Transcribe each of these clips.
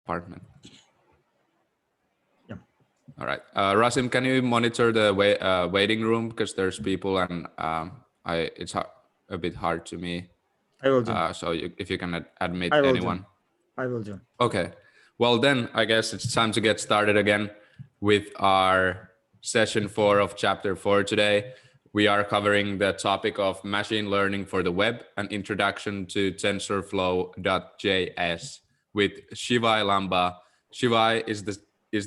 apartment. Yeah. All right. Rasim, can you monitor the waiting room, because there's people and it's a bit hard to me. I will do. So if you can admit I will anyone. do. I will do. Okay. Well, then I guess it's time to get started again with our session 4 of chapter 4 today. We are covering the topic of machine learning for the web, an introduction to Tensorflow.js with Shivay Lamba. Shivay is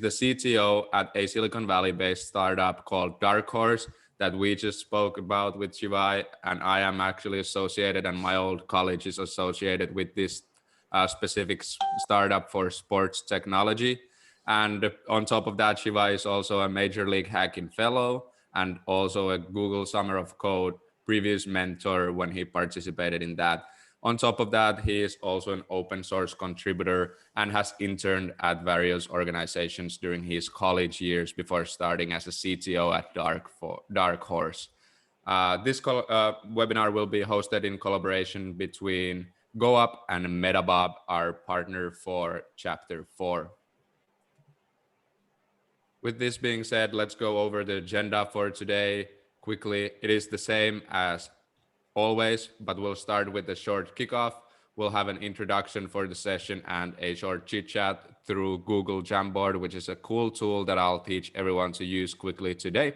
the CTO at a Silicon Valley-based startup called Dark Horse that we just spoke about with Shivay, and I am actually associated, and my old college is associated with this specific startup for sports technology. And on top of that, Shivay is also a Major League Hacking Fellow and also a Google Summer of Code previous mentor when he participated in that. On top of that, he is also an open source contributor and has interned at various organizations during his college years before starting as a CTO at Dark Horse. This webinar will be hosted in collaboration between GoUp and Metabob, our partner for Chapter 4. With this being said, let's go over the agenda for today quickly. It is the same as always, but we'll start with a short kickoff. We'll have an introduction for the session and a short chit chat through Google Jamboard, which is a cool tool that I'll teach everyone to use quickly today.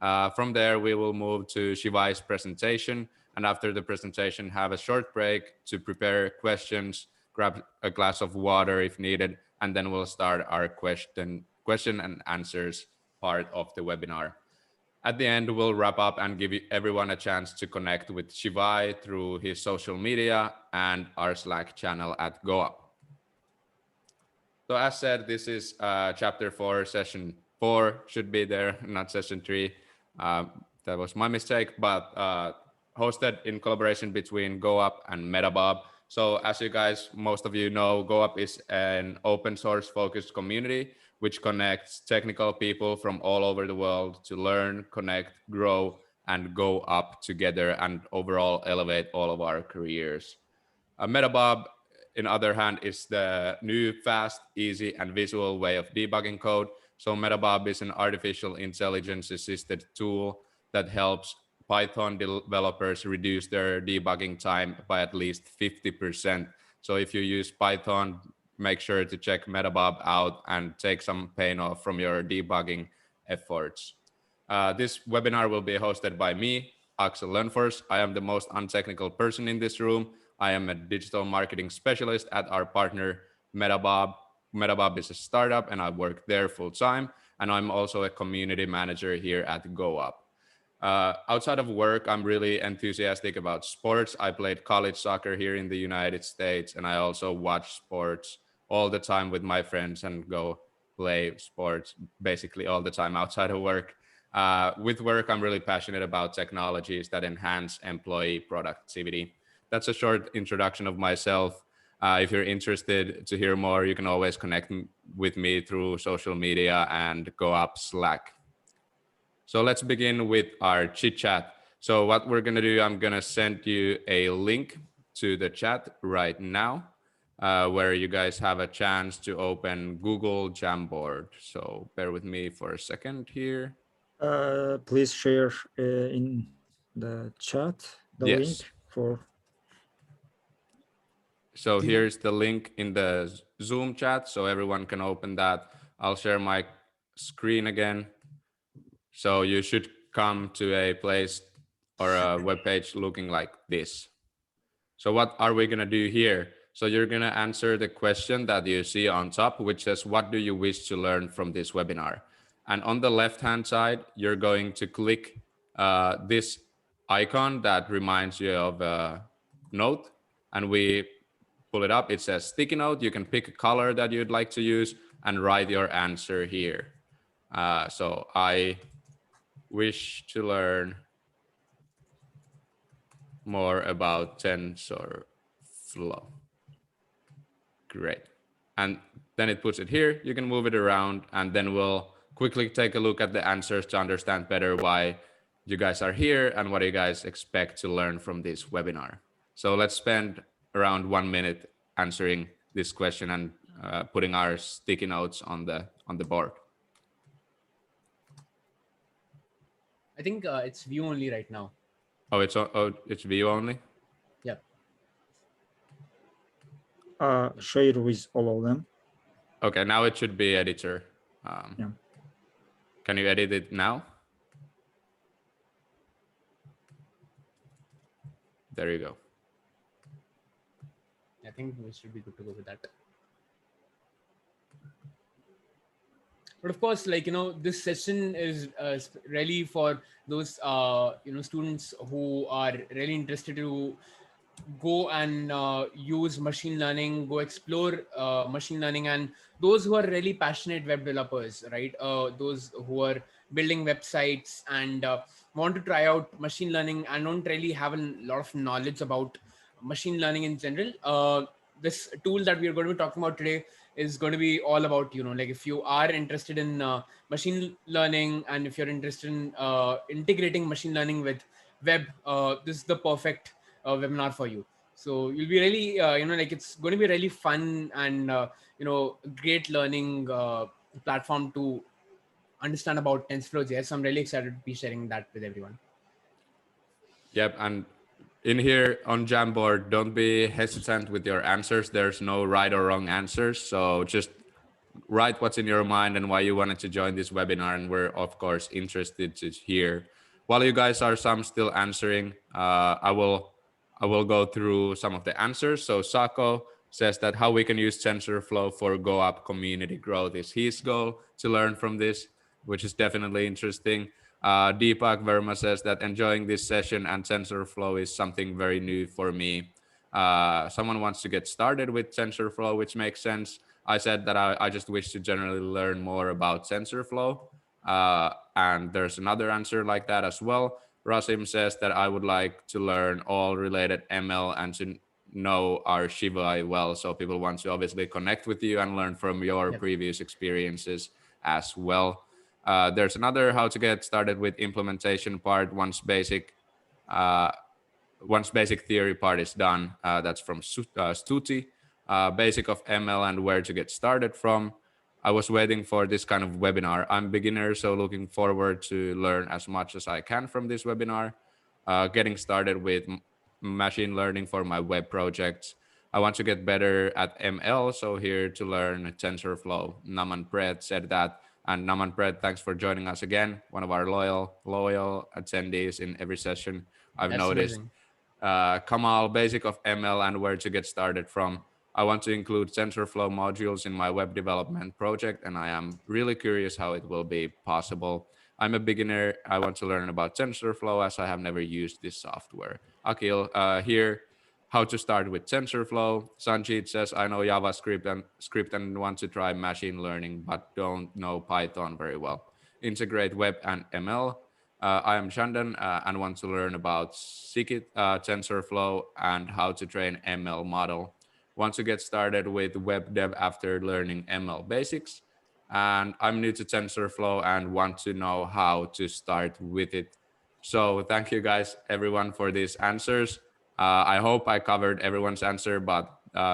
From there, we will move to Shivay's presentation. And after the presentation, have a short break to prepare questions, grab a glass of water if needed, and then we'll start our question and answers part of the webinar. At the end, we'll wrap up and give everyone a chance to connect with Shivay through his social media and our Slack channel at GoUp. So as said, this is chapter 4, session 4 should be there, not session 3. That was my mistake, but hosted in collaboration between GoUp and Metabob. So as you guys, most of you know, GoUp is an open source focused community which connects technical people from all over the world to learn, connect, grow, and go up together and overall elevate all of our careers. Metabob, on the other hand, is the new, fast, easy, and visual way of debugging code. So Metabob is an artificial intelligence assisted tool that helps Python developers reduce their debugging time by at least 50%. So if you use Python, make sure to check Metabob out and take some pain off from your debugging efforts. This webinar will be hosted by me, Axel Lönnfors. I am the most untechnical person in this room. I am a digital marketing specialist at our partner, Metabob. Metabob is a startup and I work there full time. And I'm also a community manager here at GoUp. Outside of work, I'm really enthusiastic about sports. I played college soccer here in the United States, and I also watch sports all the time with my friends and go play sports basically all the time outside of work. With work, I'm really passionate about technologies that enhance employee productivity. That's a short introduction of myself. If you're interested to hear more, you can always connect with me through social media and GoUp Slack. So let's begin with our chit chat. So what we're gonna do, I'm gonna send you a link to the chat right now, where you guys have a chance to open Google Jamboard. So bear with me for a second here. Please share in the chat the link for. So here's the link in the Zoom chat, so everyone can open that. I'll share my screen again. So you should come to a place or a web page looking like this. So what are we gonna do here? So you're gonna answer the question that you see on top, which says, what do you wish to learn from this webinar? And on the left-hand side, you're going to click this icon that reminds you of a note, and we pull it up. It says sticky note. You can pick a color that you'd like to use and write your answer here. So I wish to learn more about TensorFlow. Great. And then it puts it here. You can move it around, and then we'll quickly take a look at the answers to understand better why you guys are here and what you guys expect to learn from this webinar. So let's spend around 1 minute answering this question, and putting our sticky notes on the board. I think it's view only right now. Oh, it's view only. Yep. Share with all of them. Okay, now it should be editor. Yeah. Can you edit it now? There you go. I think we should be good to go with that. But of course, like, this session is really for those, students who are really interested to go and use machine learning, go explore machine learning, and those who are really passionate web developers, right? Those who are building websites and want to try out machine learning and don't really have a lot of knowledge about machine learning in general. This tool that we are going to be talking about today is going to be all about, like if you are interested in machine learning and if you're interested in integrating machine learning with web, this is the perfect webinar for you. So you'll be really, it's going to be really fun and, great learning platform to understand about Tensorflow Js. I'm really excited to be sharing that with everyone. Yep, and in here on Jamboard, don't be hesitant with your answers. There's no right or wrong answers. So just write what's in your mind and why you wanted to join this webinar. And we're, of course, interested to hear. While you guys are still answering, I will go through some of the answers. So Sako says that how we can use TensorFlow for GoUp community growth is his goal to learn from this, which is definitely interesting. Deepak Verma says that enjoying this session and TensorFlow is something very new for me. Someone wants to get started with TensorFlow, which makes sense. I said that I just wish to generally learn more about TensorFlow. And there's another answer like that as well. Rasim says that I would like to learn all related ML and to know our Shivay well. So people want to obviously connect with you and learn from your previous experiences as well. There's another how to get started with implementation part once basic theory part is done. That's from Stuti. Basic of ML and where to get started from. I was waiting for this kind of webinar. I'm beginner, so looking forward to learn as much as I can from this webinar. Getting started with machine learning for my web projects. I want to get better at ML, so here to learn TensorFlow. Naman Pret said that. And Naman Pret, thanks for joining us again. One of our loyal attendees in every session. I've That's noticed. Kamal, basic of ML and where to get started from. I want to include TensorFlow modules in my web development project, and I am really curious how it will be possible. I'm a beginner. I want to learn about TensorFlow as I have never used this software. Akhil, here, how to start with TensorFlow. Sanjit says, I know JavaScript and want to try machine learning, but don't know Python very well. Integrate web and ML. I am Shandan and want to learn about Scikit, TensorFlow, and how to train ML model. Want to get started with web dev after learning ML basics. And I'm new to TensorFlow and want to know how to start with it. So thank you guys, everyone, for these answers. I hope I covered everyone's answer, but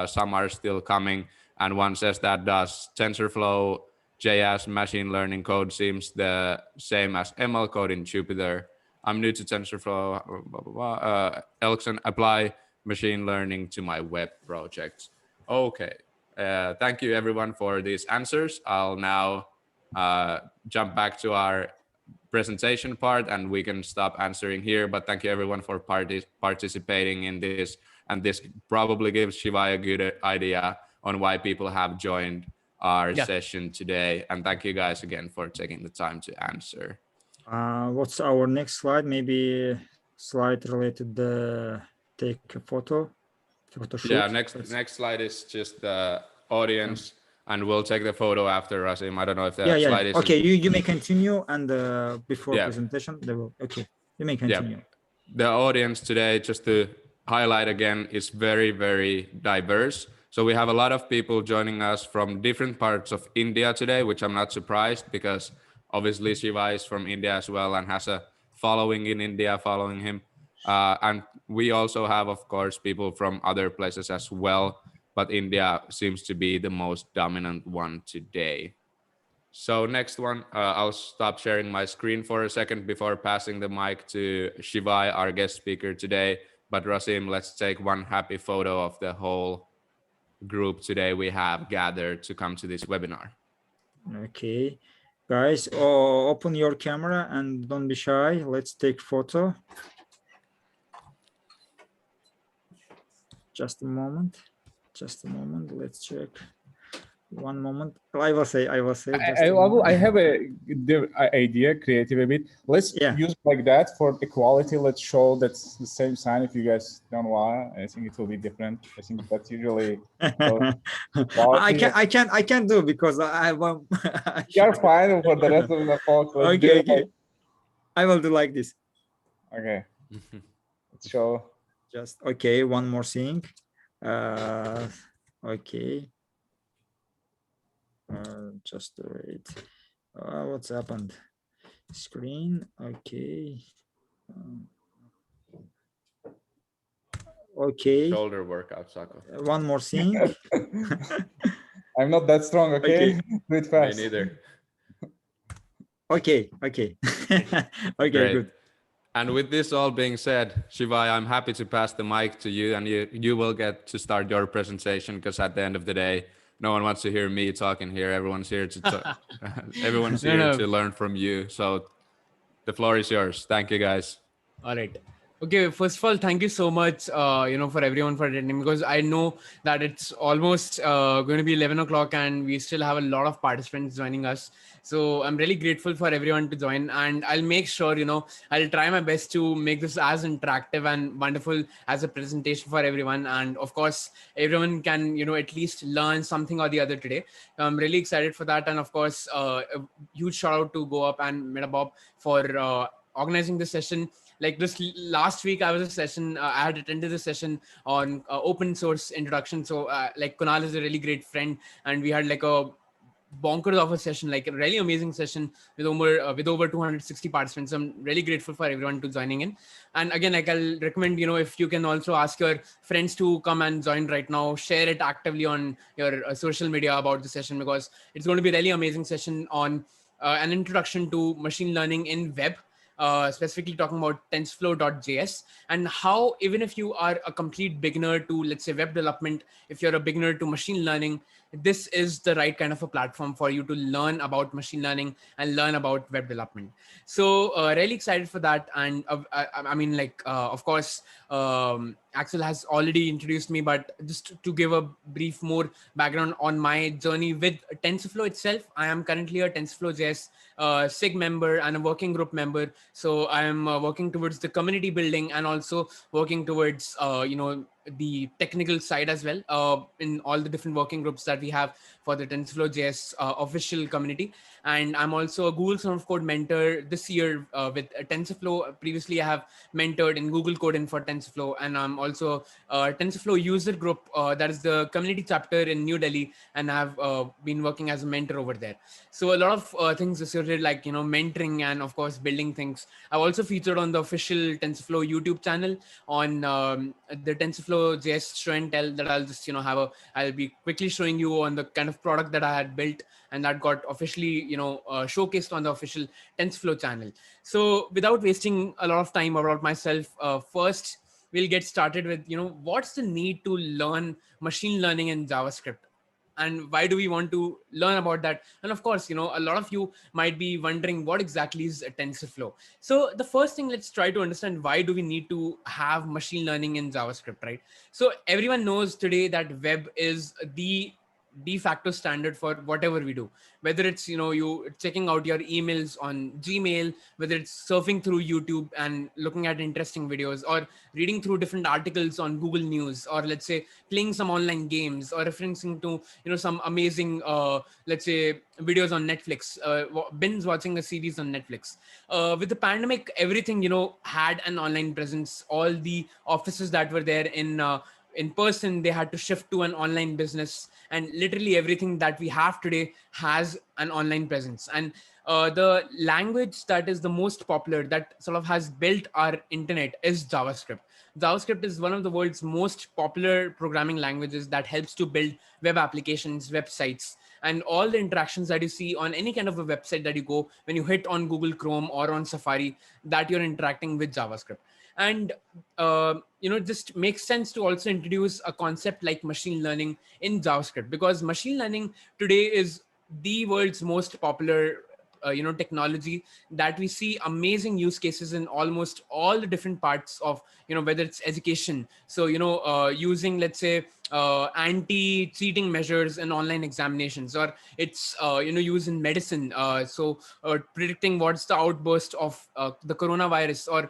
some are still coming. And one says that does TensorFlow JS machine learning code seems the same as ML code in Jupyter. I'm new to TensorFlow. Elkson, apply machine learning to my web projects. Okay. Thank you, everyone, for these answers. I'll now jump back to our presentation part and we can stop answering here. But thank you, everyone, for participating in this. And this probably gives Shivay a good idea on why people have joined our session today. And thank you guys again for taking the time to answer. What's our next slide? Maybe slide related take a photo shoot. Yeah, next slide is just the audience and we'll take the photo after, Rasim. I don't know if that slide is... Okay, you may continue and before presentation, they will... Okay, you may continue. The audience today, just to highlight again, is very, very diverse. So we have a lot of people joining us from different parts of India today, which I'm not surprised because obviously Shivay is from India as well and has a following in India following him. And we also have, of course, people from other places as well. but India seems to be the most dominant one today. So next one, I'll stop sharing my screen for a second before passing the mic to Shivay, our guest speaker today. But Rasim, let's take one happy photo of the whole group today we have gathered to come to this webinar. Okay, guys, open your camera and don't be shy. Let's take photo. Just a moment. Just a moment. Let's check. One moment. I will say. I have a idea, creative a bit. Let's use like that for equality. Let's show that's the same sign. If you guys don't want, I think it will be different. I think that's usually. I can't do because I won't. You're fine for the rest of the folks. Okay. I will do like this. Okay. Let's show. Just okay. One more thing. Okay. Just wait. What's happened? Screen. Okay. Okay. Shoulder workout, Sako. One more thing. I'm not that strong. Okay. Do it fast. Me neither. Okay. Okay, good. And with this all being said, Shivay, I'm happy to pass the mic to you, and you will get to start your presentation, because at the end of the day, no one wants to hear me talking here. Everyone's here to to learn from you. So the floor is yours. Thank you, guys. All right. Okay, first of all, thank you so much, for everyone for attending, because I know that it's almost going to be 11 o'clock and we still have a lot of participants joining us. So I'm really grateful for everyone to join, and I'll make sure, I'll try my best to make this as interactive and wonderful as a presentation for everyone. And of course, everyone can, at least learn something or the other today. I'm really excited for that. And of course, a huge shout out to Go Up and Metabob for organizing this session. Like this last week, I had attended a session on open source introduction. So like Kunal is a really great friend, and we had like a bonkers of a session, like a really amazing session with over 260 participants. So I'm really grateful for everyone to joining in. And again, like I'll recommend, if you can also ask your friends to come and join right now, share it actively on your social media about the session, because it's going to be a really amazing session on an introduction to machine learning in web. Specifically talking about Tensorflow.js, and how even if you are a complete beginner to, let's say, web development, if you're a beginner to machine learning, this is the right kind of a platform for you to learn about machine learning and learn about web development. So really excited for that. And of course, Axel has already introduced me, but just to give a brief more background on my journey with TensorFlow itself, I am currently a TensorFlow JS SIG member and a working group member. So I am working towards the community building and also working towards, the technical side as well in all the different working groups that we have for the TensorFlow JS official community. And I'm also a Google Son of Code mentor this year with TensorFlow. Previously, I have mentored in Google Code for TensorFlow, and I'm also a TensorFlow user group, that is the community chapter in New Delhi, and I've been working as a mentor over there. So a lot of things associated, like, mentoring and of course building things. I've also featured on the official TensorFlow YouTube channel on the TensorFlow JS Show and Tell that I'll just I'll be quickly showing you on the kind of product that I had built and that got officially showcased on the official TensorFlow channel. So without wasting a lot of time about myself, first we'll get started with what's the need to learn machine learning in JavaScript, and why do we want to learn about that? And of course, a lot of you might be wondering what exactly is a TensorFlow. So the first thing, let's try to understand why do we need to have machine learning in JavaScript, right? So everyone knows today that web is the de facto standard for whatever we do, whether it's you checking out your emails on Gmail, whether it's surfing through YouTube and looking at interesting videos, or reading through different articles on Google News, or let's say playing some online games, or referencing to some amazing let's say videos on Netflix, binge watching a series on Netflix. With the pandemic, everything had an online presence. All the offices that were there in in person, they had to shift to an online business, and literally everything that we have today has an online presence. And the language that is the most popular, that sort of has built our internet, is JavaScript. JavaScript is one of the world's most popular programming languages that helps to build web applications, websites, and all the interactions that you see on any kind of a website that you go, when you hit on Google Chrome or on Safari, that you're interacting with JavaScript. And just makes sense to also introduce a concept like machine learning in JavaScript, because machine learning today is the world's most popular technology, that we see amazing use cases in almost all the different parts of, whether it's education. So using, let's say, anti-cheating measures in online examinations, or it's used in medicine, so predicting what's the outburst of the coronavirus, or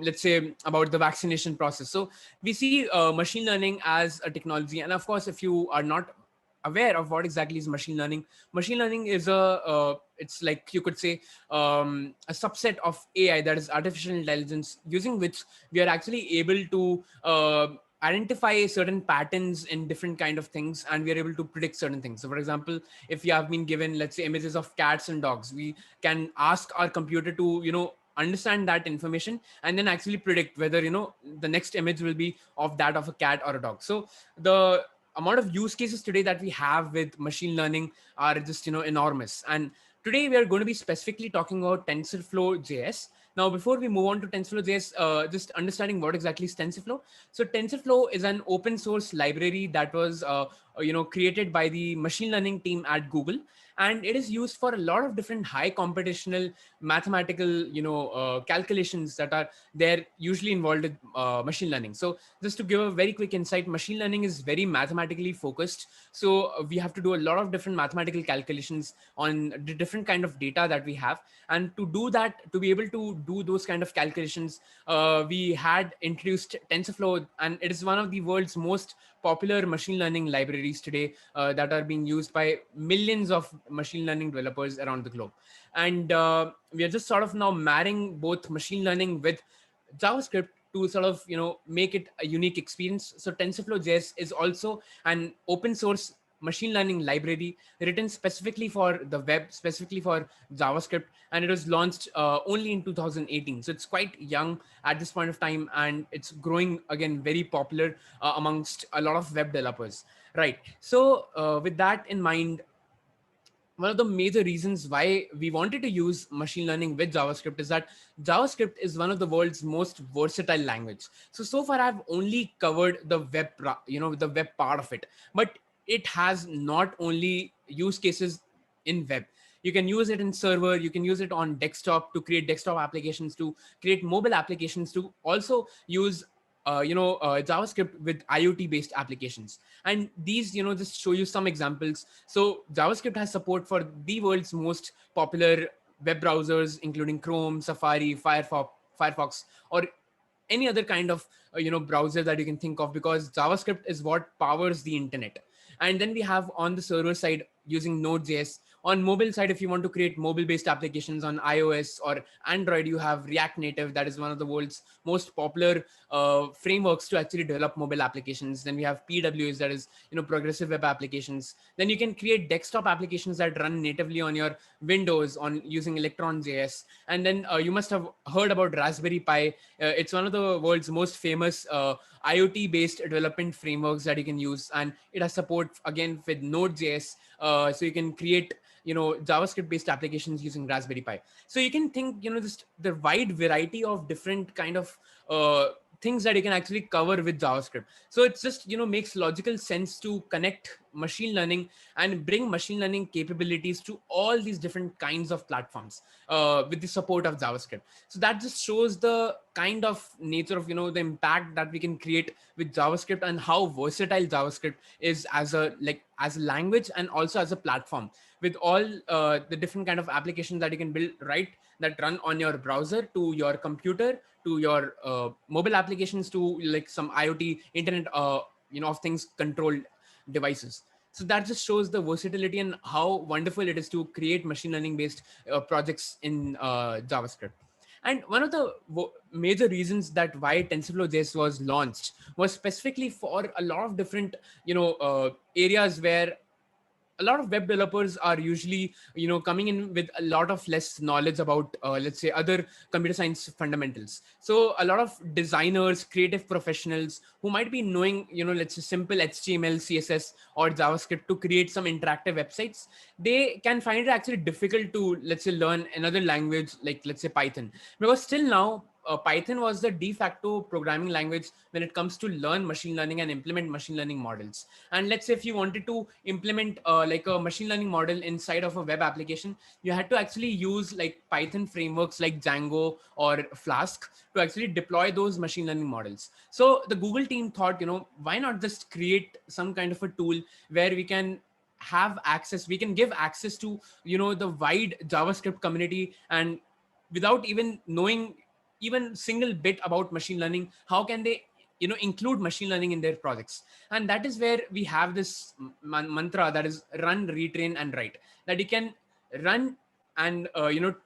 let's say about the vaccination process. So we see machine learning as a technology. And of course, if you are not aware of what exactly is machine learning is it's like, you could say, a subset of AI, that is artificial intelligence, using which we are actually able to identify certain patterns in different kind of things, and we are able to predict certain things. So for example, if you have been given, let's say, images of cats and dogs, we can ask our computer to understand that information, and then actually predict whether the next image will be of that of a cat or a dog. So the amount of use cases today that we have with machine learning are just enormous. And today we are going to be specifically talking about TensorFlow JS. Now, before we move on to TensorFlow JS, just understanding what exactly is TensorFlow. So TensorFlow is an open source library that was created by the machine learning team at Google, and it is used for a lot of different high computational mathematical calculations that are there, usually involved with machine learning. So just to give a very quick insight, machine learning is very mathematically focused. So we have to do a lot of different mathematical calculations on the different kind of data that we have. And to do that, to be able to do those kind of calculations, we had introduced TensorFlow, and it is one of the world's most popular machine learning libraries today that are being used by millions of machine learning developers around the globe. And we are just sort of now marrying both machine learning with JavaScript to sort of make it a unique experience. So TensorFlow JS is also an open source machine learning library written specifically for the web, specifically for JavaScript, and it was launched only in 2018. So it's quite young at this point of time, and it's growing again very popular amongst a lot of web developers. Right. So with that in mind, one of the major reasons why we wanted to use machine learning with JavaScript is that JavaScript is one of the world's most versatile language. So far I've only covered the web, the web part of it, but it has not only use cases in web. You can use it in server, you can use it on desktop to create desktop applications, to create mobile applications, to also use JavaScript with IoT based applications. And these, just show you some examples. So JavaScript has support for the world's most popular web browsers, including Chrome, Safari, Firefox, or any other kind of browser that you can think of, because JavaScript is what powers the internet. And then we have on the server side using Node.js. On mobile side, if you want to create mobile based applications on iOS or Android, you have React Native. That is one of the world's most popular frameworks to actually develop mobile applications. Then we have PWAs, that is progressive web applications. Then you can create desktop applications that run natively on your Windows on using Electron.js. And then you must have heard about Raspberry Pi. It's one of the world's most famous IoT based development frameworks that you can use, and it has support again with Node.js. So you can create JavaScript based applications using Raspberry Pi. So you can think just the wide variety of different kind of things that you can actually cover with JavaScript. So it's just makes logical sense to connect machine learning and bring machine learning capabilities to all these different kinds of platforms with the support of JavaScript. So that just shows the kind of nature of the impact that we can create with JavaScript, and how versatile JavaScript is as a language and also as a platform, with all the different kind of applications that you can build, right, that run on your browser, to your computer, to your mobile applications, to like some IoT internet of things controlled devices. So that just shows the versatility and how wonderful it is to create machine learning based projects in JavaScript. And one of the major reasons that why TensorFlow JS was launched was specifically for a lot of different, areas where a lot of web developers are usually coming in with a lot of less knowledge about let's say other computer science fundamentals. So a lot of designers, creative professionals who might be knowing let's say simple HTML, CSS or JavaScript to create some interactive websites, they can find it actually difficult to let's say learn another language like let's say Python, because still now Python was the de facto programming language when it comes to learn machine learning and implement machine learning models. And let's say if you wanted to implement like a machine learning model inside of a web application, you had to actually use like Python frameworks like Django or Flask to actually deploy those machine learning models. So the Google team thought, why not just create some kind of a tool where we can give access to the wide JavaScript community, and without even knowing even single bit about machine learning, how can they include machine learning in their projects? And that is where we have this mantra, that is run, retrain and write, that you can run and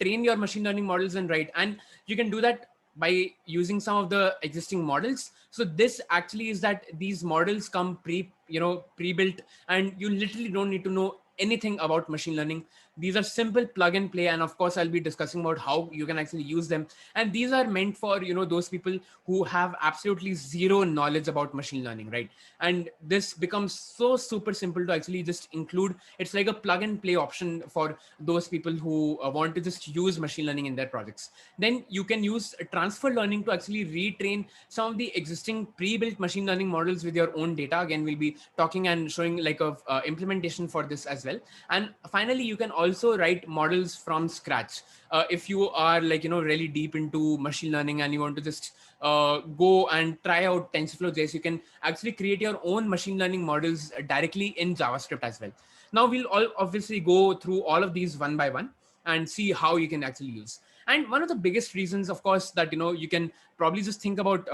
train your machine learning models and write, and you can do that by using some of the existing models. So this actually is that these models come pre-built, and you literally don't need to know anything about machine learning. These are simple plug and play, and of course I'll be discussing about how you can actually use them. And these are meant for those people who have absolutely zero knowledge about machine learning, right? And this becomes so super simple to actually just include. It's like a plug and play option for those people who want to just use machine learning in their projects. Then you can use transfer learning to actually retrain some of the existing pre-built machine learning models with your own data. Again, we'll be talking and showing like a implementation for this as well. And finally, you can also write models from scratch. If you are like really deep into machine learning and you want to just go and try out TensorFlow JS, you can actually create your own machine learning models directly in JavaScript as well. Now we'll all obviously go through all of these one by one and see how you can actually use. And one of the biggest reasons, of course, that you can probably just think about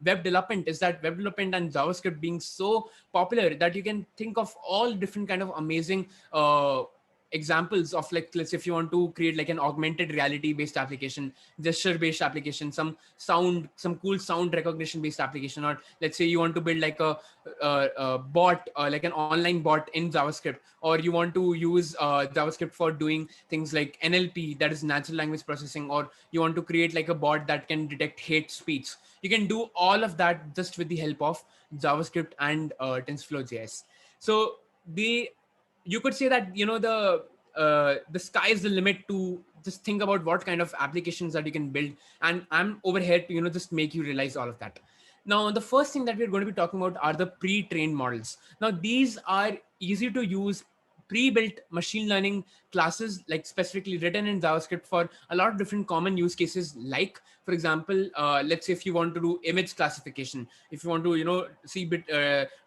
web development is that web development and JavaScript being so popular that you can think of all different kind of amazing examples of, like, let's say if you want to create like an augmented reality based application, gesture based application, some cool sound recognition based application, or let's say you want to build like a bot, like an online bot in JavaScript, or you want to use JavaScript for doing things like NLP, that is natural language processing, or you want to create like a bot that can detect hate speech. You can do all of that just with the help of JavaScript and TensorFlow JS. So you could say that the sky is the limit to just think about what kind of applications that you can build, and I'm over here to just make you realize all of that. Now, the first thing that we're going to be talking about are the pre-trained models. Now, these are easy to use pre-built machine learning classes, like specifically written in JavaScript for a lot of different common use cases. Like, for example, let's say if you want to do image classification, if you want to see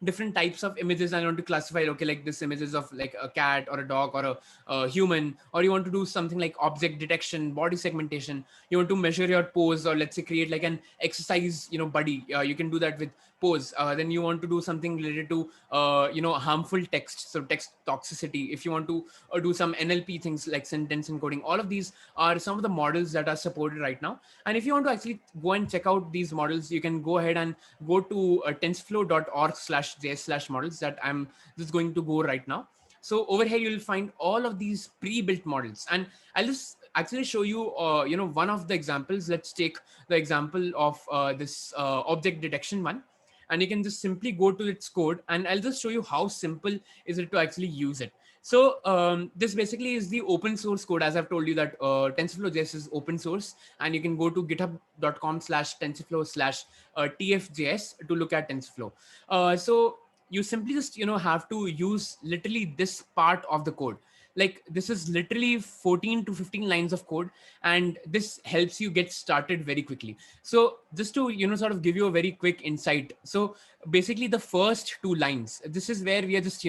different types of images and you want to classify, okay, like this image is of like a cat or a dog or a human, or you want to do something like object detection, body segmentation, you want to measure your pose, or let's say create like an exercise buddy, you can do that with pose. Then you want to do something related to harmful text, so text toxicity. If you want to do some NLP things like sentence encoding, all of these are some of the models that are supported right now. And if you want to actually go and check out these models, you can go ahead and go to tensorflow.org/js/models, that I'm just going to go right now. So over here you'll find all of these pre-built models, and I'll just actually show you one of the examples. Let's take the example of this object detection one, and you can just simply go to its code, and I'll just show you how simple is it to actually use it. So this basically is the open source code. As I've told you that TensorFlow JS is open source, and you can go to github.com/tensorflow/tfjs to look at TensorFlow. So you simply just have to use literally this part of the code. Like, this is literally 14 to 15 lines of code, and this helps you get started very quickly. So just to sort of give you a very quick insight, so basically the first two lines, this is where we are just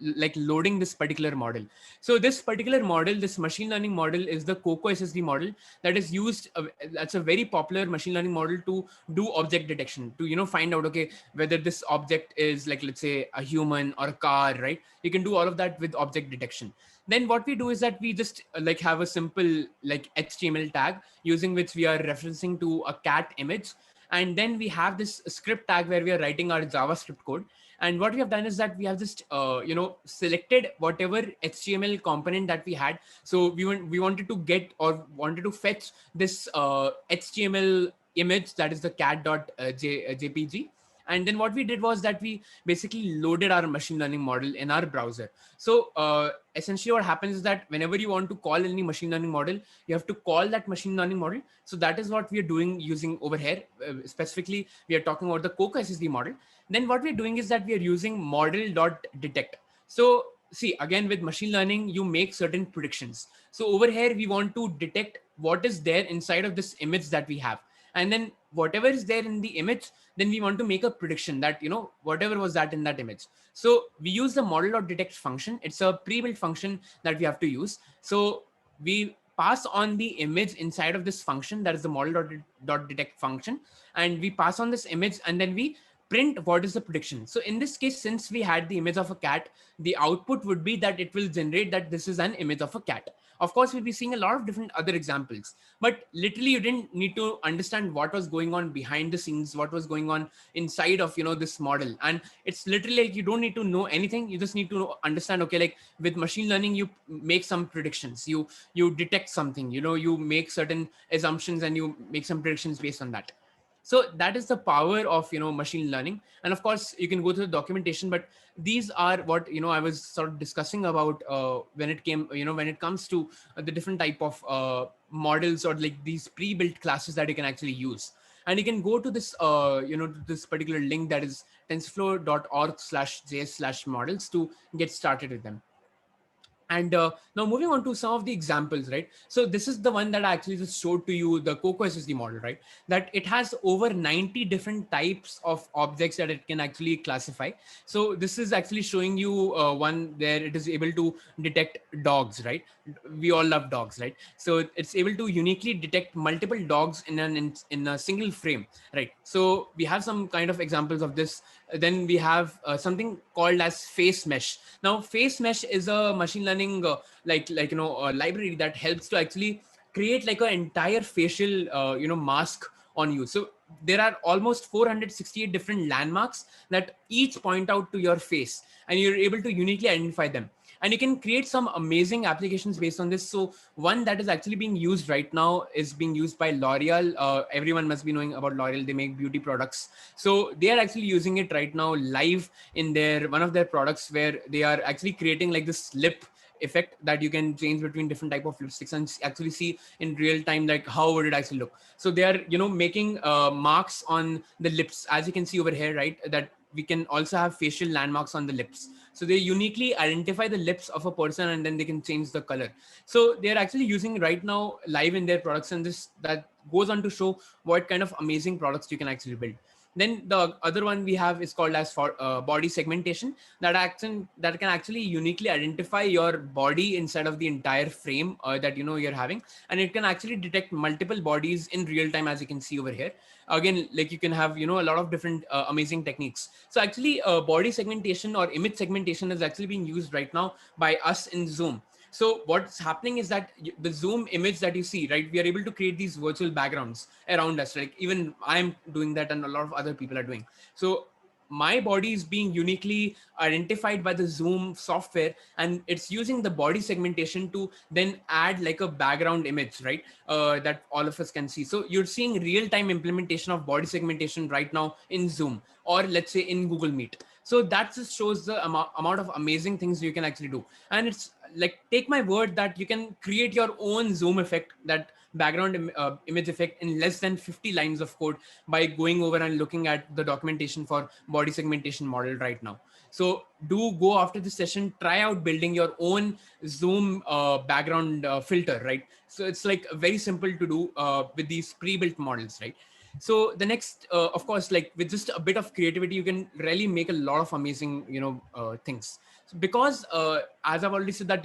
like loading this particular model. So this particular model, this machine learning model, is the Coco SSD model that is used. That's a very popular machine learning model to do object detection, to find out, okay, whether this object is like, let's say, a human or a car, right? You can do all of that with object detection. Then what we do is that we just like have a simple like HTML tag using which we are referencing to a cat image. And then we have this script tag where we are writing our JavaScript code. And what we have done is that we have just, selected whatever HTML component that we had. So we wanted to get or wanted to fetch this HTML image, that is the cat.jpg. And then what we did was that we basically loaded our machine learning model in our browser. So essentially what happens is that whenever you want to call any machine learning model, you have to call that machine learning model. So that is what we are doing using over here. Specifically, we are talking about the Coco SSD model. Then what we're doing is that we are using model.detect. So see, again, with machine learning, you make certain predictions. So over here, we want to detect what is there inside of this image that we have. And then whatever is there in the image, then we want to make a prediction that, whatever was that in that image. So we use the model.detect function. It's a pre-built function that we have to use. So we pass on the image inside of this function, that is the model.detect function. And we pass on this image and then we print what is the prediction. So in this case, since we had the image of a cat, the output would be that it will generate that this is an image of a cat. Of course, we'll be seeing a lot of different other examples, but literally you didn't need to understand what was going on behind the scenes, what was going on inside of, this model. And it's literally like, you don't need to know anything. You just need to understand, okay, like with machine learning, you make some predictions, you detect something, you make certain assumptions and you make some predictions based on that. So that is the power of, machine learning. And of course, you can go through the documentation, but these are what, I was sort of discussing about when it comes to the different type of models or like these pre-built classes that you can actually use. And you can go to this, this particular link, that is tensorflow.org/js/models, to get started with them. And now moving on to some of the examples, right? So this is the one that I actually just showed to you, the Coco SSD model, right? That it has over 90 different types of objects that it can actually classify. So this is actually showing you one there. It is able to detect dogs, right? We all love dogs, right? So it's able to uniquely detect multiple dogs in a single frame, right? So we have some kind of examples of this. Then we have something called as face mesh. Now face mesh is a machine learning library that helps to actually create like an entire facial mask on you. So there are almost 468 different landmarks that each point out to your face, and you're able to uniquely identify them. And you can create some amazing applications based on this. So one that is actually being used right now is being used by L'Oreal. Everyone must be knowing about L'Oreal. They make beauty products. So they are actually using it right now live in one of their products, where they are actually creating like this lip effect that you can change between different type of lipsticks and actually see in real time like how would it actually look. So they are making marks on the lips, as you can see over here, right? That we can also have facial landmarks on the lips. So they uniquely identify the lips of a person and then they can change the color. So they're actually using right now live in their products, and that goes on to show what kind of amazing products you can actually build. Then the other one we have is called as body segmentation, that can actually uniquely identify your body inside of the entire frame that you're having, and it can actually detect multiple bodies in real time, as you can see over here. Again, like you can have a lot of different amazing techniques. So actually body segmentation or image segmentation is actually being used right now by us in Zoom. So what's happening is that the Zoom image that you see, right, we are able to create these virtual backgrounds around us. Like even I'm doing that and a lot of other people are doing. So my body is being uniquely identified by the Zoom software, and it's using the body segmentation to then add like a background image, right, that all of us can see. So you're seeing real-time implementation of body segmentation right now in Zoom, or let's say in Google Meet. So that just shows the amount of amazing things you can actually do. And it's like, take my word that you can create your own Zoom effect, that background image effect, in less than 50 lines of code by going over and looking at the documentation for body segmentation model right now. So do go after this session, try out building your own Zoom background filter, right? So it's like very simple to do with these pre-built models, right? So the next, of course, like with just a bit of creativity, you can really make a lot of amazing, things. because as I've already said that,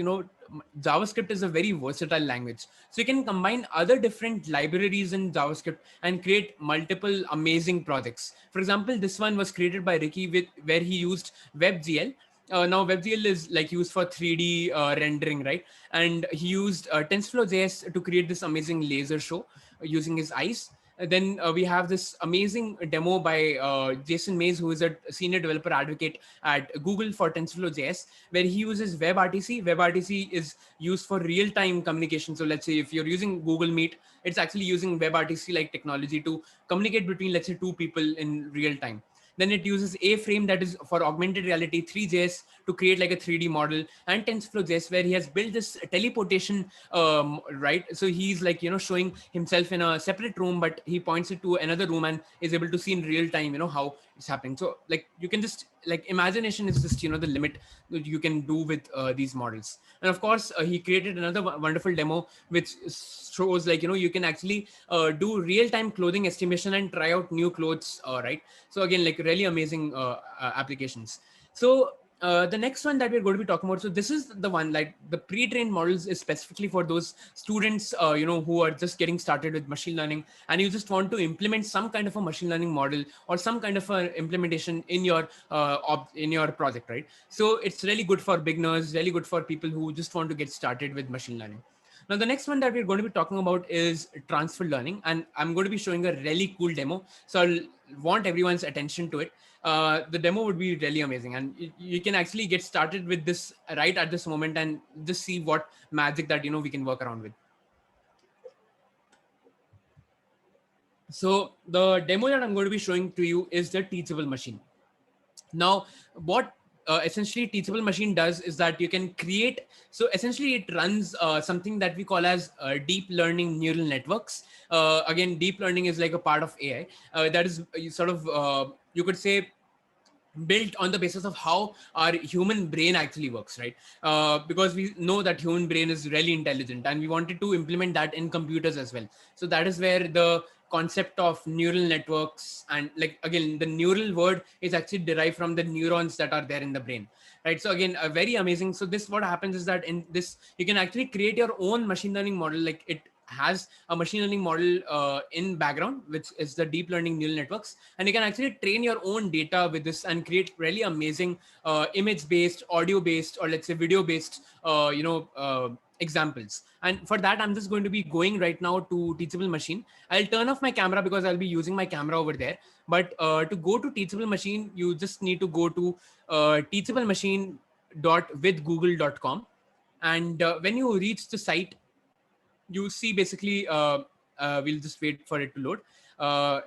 JavaScript is a very versatile language. So you can combine other different libraries in JavaScript and create multiple amazing projects. For example, this one was created by Ricky where he used WebGL. Now WebGL is like used for 3D rendering, right? And he used TensorFlow JS to create this amazing laser show using his eyes. Then we have this amazing demo by Jason Mays, who is a senior developer advocate at Google for TensorFlow JS, where he uses WebRTC. WebRTC is used for real-time communication. So let's say if you're using Google Meet, it's actually using WebRTC-like technology to communicate between, let's say, two people in real time. Then it uses A-Frame, that is for augmented reality, Tfjs to create like a 3D model, and TensorFlow JS, where he has built this teleportation, right? So he's like, showing himself in a separate room, but he points it to another room and is able to see in real time, how it's happening. So like you can just imagination is just, the limit that you can do with these models. And of course, he created another wonderful demo, which shows like, you can actually do real-time clothing estimation and try out new clothes, right? So again, like really amazing applications. So the next one that we're going to be talking about, so this is the one, like the pre-trained models is specifically for those students, who are just getting started with machine learning, and you just want to implement some kind of a machine learning model or some kind of a implementation in your project, right? So it's really good for beginners, really good for people who just want to get started with machine learning. Now, the next one that we're going to be talking about is transfer learning, and I'm going to be showing a really cool demo. So I'll want everyone's attention to it. The demo would be really amazing, and you can actually get started with this right at this moment and just see what magic that we can work around with. So the demo that I'm going to be showing to you is the Teachable Machine. Now, what essentially Teachable Machine does is that you can create, so essentially it runs something that we call as deep learning neural networks. Again, deep learning is like a part of AI that is sort of, you could say, built on the basis of how our human brain actually works, right? Because we know that human brain is really intelligent, and we wanted to implement that in computers as well. So that is where the concept of neural networks, and like again, the neural word is actually derived from the neurons that are there in the brain, right? So again, very amazing. So this, what happens is that in this, you can actually create your own machine learning model. Like it has a machine learning model in background, which is the deep learning neural networks, and you can actually train your own data with this and create really amazing image based, audio based, or let's say video based examples. And for that, I'm just going to be going right now to Teachable Machine. I'll turn off my camera because I'll be using my camera over there. But to go to Teachable Machine, you just need to go to teachablemachine.withgoogle.com. And when you reach the site, you see basically, we'll just wait for it to load,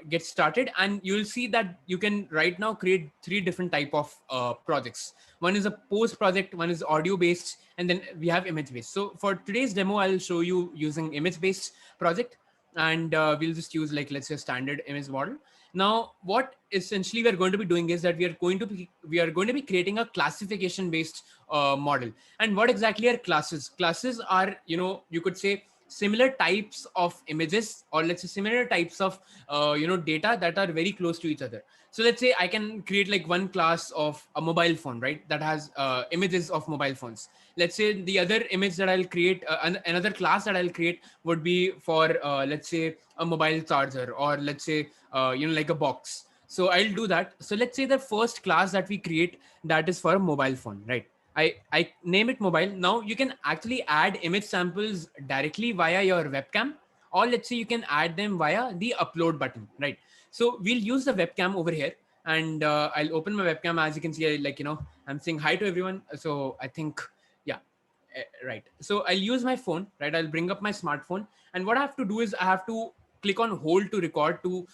get started, and you'll see that you can right now create 3 different type of projects. One is a post project, one is audio based, and then we have image based. So for today's demo, I'll show you using image based project, and we'll just use like, let's say, a standard image model. Now, what essentially we're going to be doing is that we are going to be creating a classification based model. And what exactly are classes? Classes are, you could say, similar types of images, or let's say similar types of data that are very close to each other. So let's say I can create like one class of a mobile phone, right, that has images of mobile phones. Let's say the other image that I'll create, another class that I'll create would be for let's say a mobile charger, or let's say like a box. So I'll do that. So let's say the first class that we create, that is for a mobile phone, right? I name it mobile. Now you can actually add image samples directly via your webcam, or let's say you can add them via the upload button, right? So we'll use the webcam over here, and I'll open my webcam. As you can see, I'm saying hi to everyone. So I think, yeah, right. So I'll use my phone, right? I'll bring up my smartphone, and what I have to do is I have to click on hold to record to,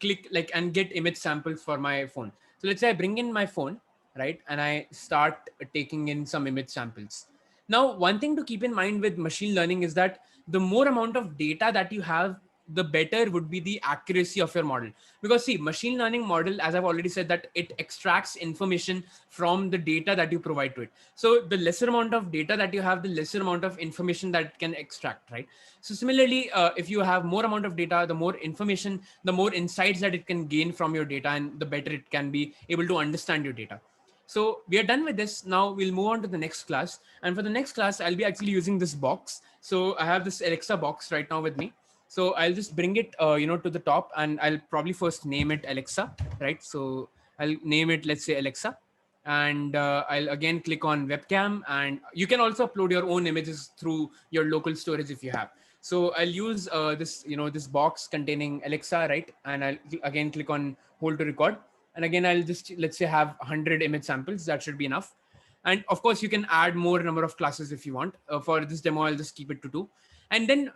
click like and get image samples for my phone. So let's say I bring in my phone, right? And I start taking in some image samples. Now, one thing to keep in mind with machine learning is that the more amount of data that you have, the better would be the accuracy of your model. Because see, machine learning model, as I've already said, that it extracts information from the data that you provide to it. So the lesser amount of data that you have, the lesser amount of information that it can extract, right? So similarly, if you have more amount of data, the more information, the more insights that it can gain from your data, and the better it can be able to understand your data. So we are done with this. Now we'll move on to the next class. And for the next class, I'll be actually using this box. So I have this Alexa box right now with me. So I'll just bring it, to the top, and I'll probably first name it Alexa, right? So I'll name it, let's say, Alexa. And I'll again click on webcam, and you can also upload your own images through your local storage if you have. So I'll use this box containing Alexa, right? And I'll again click on hold to record. And again, I'll just, let's say, have 100 image samples. That should be enough. And of course, you can add more number of classes if you want. For this demo, I'll just keep it to 2. And then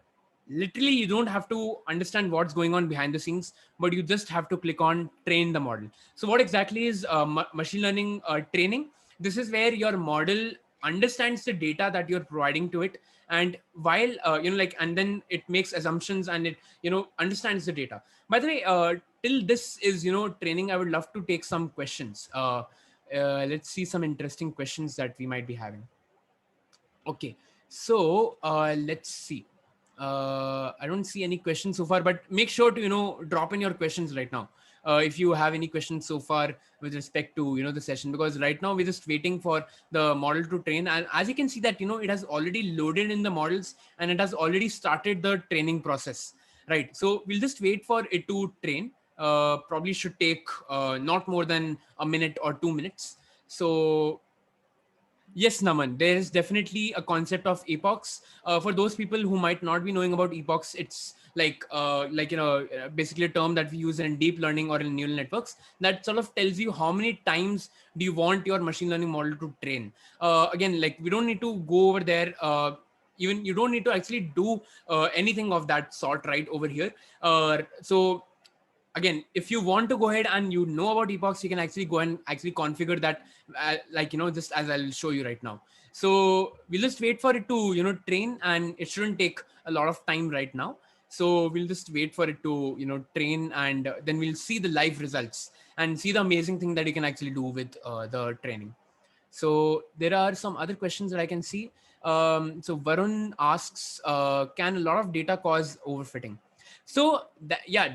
literally, you don't have to understand what's going on behind the scenes, but you just have to click on train the model. So what exactly is machine learning training? This is where your model understands the data that you're providing to it. And while, and then it makes assumptions and it, understands the data. By the way, till this is, training, I would love to take some questions. Let's see some interesting questions that we might be having. Okay, so let's see. I don't see any questions so far, but make sure to, drop in your questions right now. If you have any questions so far with respect to, the session, because right now we're just waiting for the model to train. And as you can see that, it has already loaded in the models and it has already started the training process, right? So we'll just wait for it to train. Probably should take not more than a minute or 2 minutes. So yes, Naman, there is definitely a concept of epochs. For those people who might not be knowing about epochs, it's basically a term that we use in deep learning or in neural networks that sort of tells you how many times do you want your machine learning model to train. Again, like we don't need to go over there. Even you don't need to actually do anything of that sort right over here. So again, if you want to go ahead and you know about epochs, you can actually go and actually configure that, just as I'll show you right now. So we'll just wait for it to, train, and it shouldn't take a lot of time right now. So we'll just wait for it to, train, and then we'll see the live results and see the amazing thing that you can actually do with the training. So there are some other questions that I can see. So Varun asks, can a lot of data cause overfitting? So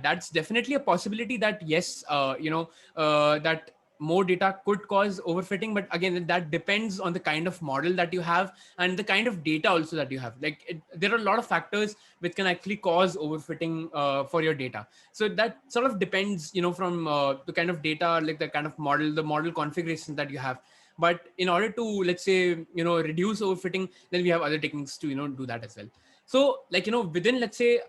that's definitely a possibility that yes, that more data could cause overfitting, but again, that depends on the kind of model that you have and the kind of data also that you have. Like there are a lot of factors which can actually cause overfitting for your data. So that sort of depends, from the kind of data, like the kind of model, the model configuration that you have. But in order to, let's say, reduce overfitting, then we have other techniques to, do that as well. So within, let's say,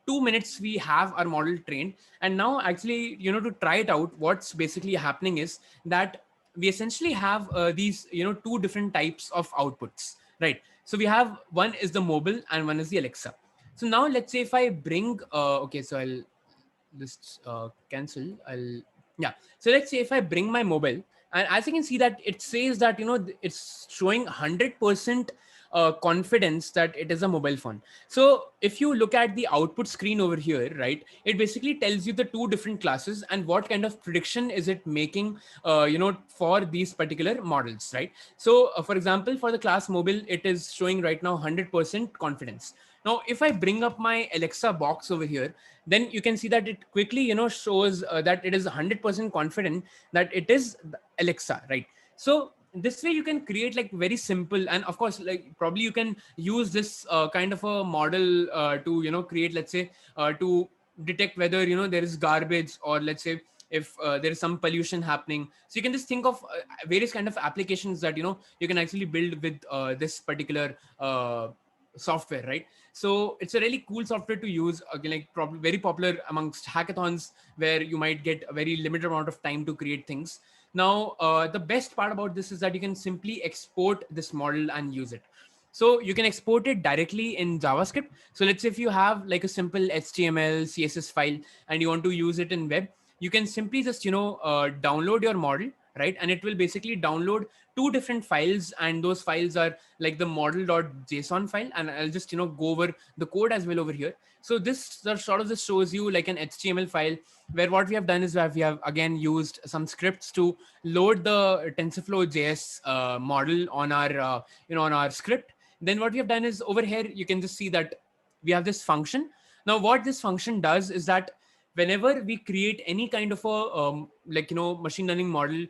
2 minutes, we have our model trained. And now actually, to try it out, what's basically happening is that we essentially have these, 2 different types of outputs, right? So we have, one is the mobile and one is the Alexa. So now let's say if I bring, okay, so I'll just cancel. So let's say if I bring my mobile, and as you can see that it says that, it's showing 100% confidence that it is a mobile phone. So if you look at the output screen over here, right, it basically tells you the 2 different classes and what kind of prediction is it making, for these particular models, right? So for example, for the class mobile, it is showing right now 100% confidence. Now, if I bring up my Alexa box over here, then you can see that it quickly, shows that it is 100% confident that it is Alexa, right? So this way you can create like very simple, and of course, like probably you can use this kind of a model to, create, let's say, to detect whether, there is garbage, or let's say if there is some pollution happening. So you can just think of various kind of applications that, you can actually build with this particular software, right? So it's a really cool software to use, again, like probably very popular amongst hackathons where you might get a very limited amount of time to create things. Now, the best part about this is that you can simply export this model and use it. So you can export it directly in JavaScript. So let's say if you have like a simple HTML, CSS file and you want to use it in web, you can simply just, download your model, right? And it will basically download 2 different files, and those files are like the model.json file. And I'll just, go over the code as well over here. So this sort of just shows you like an HTML file where what we have done is that we have again used some scripts to load the Tensorflow Js model on our, on our script. Then what we have done is over here, you can just see that we have this function. Now, what this function does is that whenever we create any kind of a machine learning model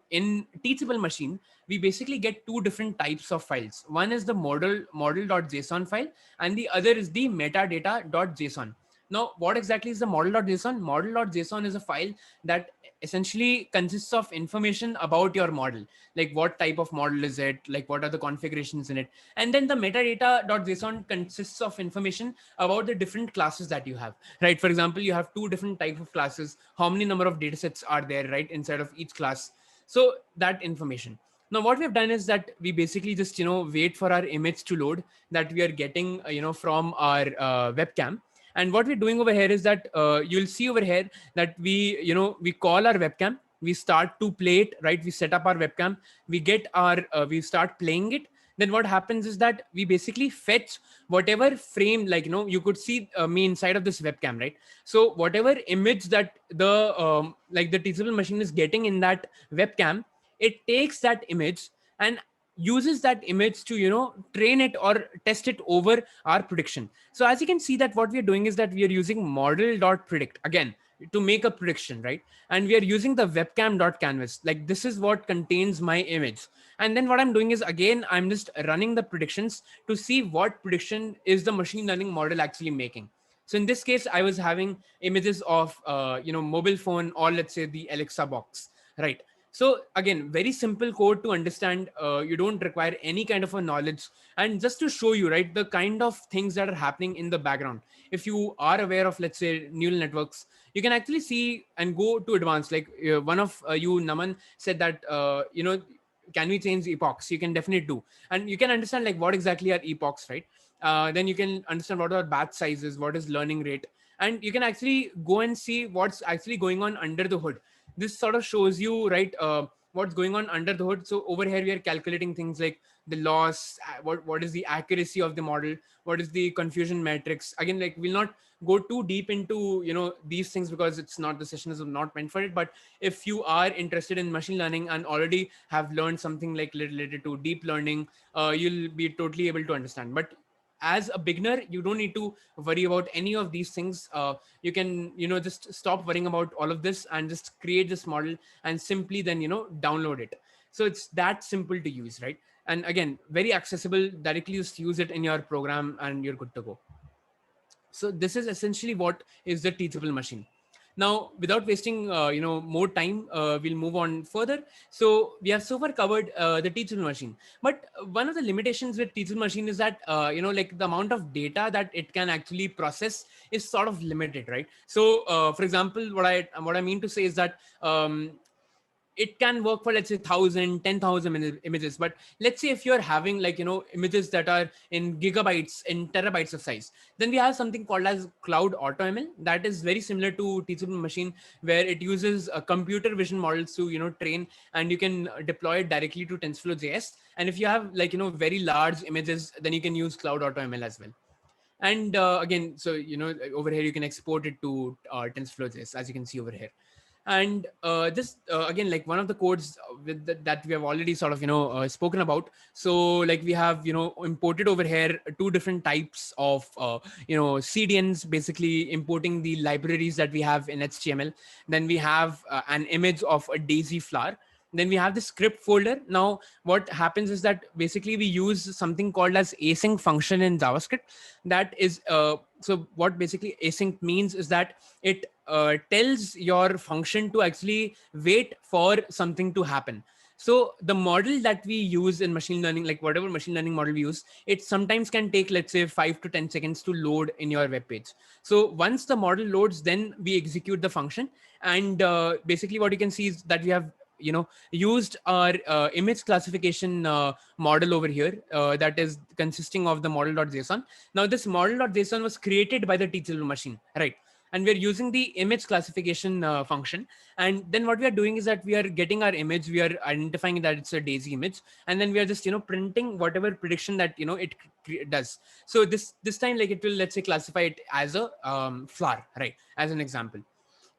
in Teachable Machine, we basically get two different types of files. One is the model.json file, and the other is the metadata.json. Now, what exactly is the model.json? Model.json is a file that essentially consists of information about your model, like what type of model is it, like what are the configurations in it. And then the metadata.json consists of information about the different classes that you have, right? For example, you have two different types of classes, how many number of datasets are there, right, inside of each class. So that information. Now, what we've done is that we basically just, wait for our image to load that we are getting, from our webcam. And what we're doing over here is that you'll see over here that we call our webcam, we start to play it, right? We set up our webcam, we get our, we start playing it. Then what happens is that we basically fetch whatever frame, like, you could see me inside of this webcam, right? So whatever image that the Teachable Machine is getting in that webcam, it takes that image and uses that image to train it or test it over our prediction. So as you can see that what we are doing is that we are using model.predict again to make a prediction, right? And we are using the webcam.canvas, like this is what contains my image. And then what I'm doing is, again, I'm just running the predictions to see what prediction is the machine learning model actually making. So in this case, I was having images of mobile phone, or let's say the Alexa box, right? So again, very simple code to understand. You don't require any kind of a knowledge. And just to show you, right, the kind of things that are happening in the background, if you are aware of, let's say, neural networks, you can actually see and go to advanced. Like one of you, Naman, said that, can we change epochs? You can definitely do. And you can understand like what exactly are epochs, right? Then you can understand what are batch sizes, what is learning rate. And you can actually go and see what's actually going on under the hood. This sort of shows you, right, what's going on under the hood. So over here we are calculating things like the loss, what is the accuracy of the model, what is the confusion matrix. Again, like, we'll not go too deep into these things because it's not, the session is not meant for it. But if you are interested in machine learning and already have learned something like related to deep learning, you'll be totally able to understand. But as a beginner, you don't need to worry about any of these things. You can just stop worrying about all of this and just create this model and simply then download it. So it's that simple to use, right? And again, very accessible. Directly just use it in your program and you're good to go. So this is essentially what is the Teachable Machine. Now, without wasting more time, we'll move on further. So we have so far covered the Teachable Machine, but one of the limitations with Teachable Machine is that like the amount of data that it can actually process is sort of limited, right? So for example, what I mean to say is that it can work for, let's say, 1,000, 10,000 images. But let's say if you're having like, images that are in gigabytes, in terabytes of size, then we have something called as Cloud Automl. That is very similar to Teachable Machine, where it uses computer vision models to, train, and you can deploy it directly to Tensorflow Js. And if you have like, very large images, then you can use Cloud Automl as well. And again, so, over here, you can export it to Tensorflow Js, as you can see over here. And this again, like one of the codes that we have already sort of spoken about. So like we have imported over here two different types of CDNs, basically importing the libraries that we have in HTML. Then we have an image of a daisy flower. Then we have the script folder. Now what happens is that basically we use something called as async function in JavaScript. That is so what basically async means is that it tells your function to actually wait for something to happen. So the model that we use in machine learning, like whatever machine learning model we use, it sometimes can take, let's say, 5 to 10 seconds to load in your web page. So once the model loads, then we execute the function. And basically what you can see is that we have used our image classification model over here that is consisting of the model.json. Now this model.json was created by the Teachable Machine, right? And we're using the image classification function. And then what we are doing is that we are getting our image, we are identifying that it's a daisy image, and then we are just printing whatever prediction that it does. So this time, like, it will, let's say, classify it as a flower, right, as an example.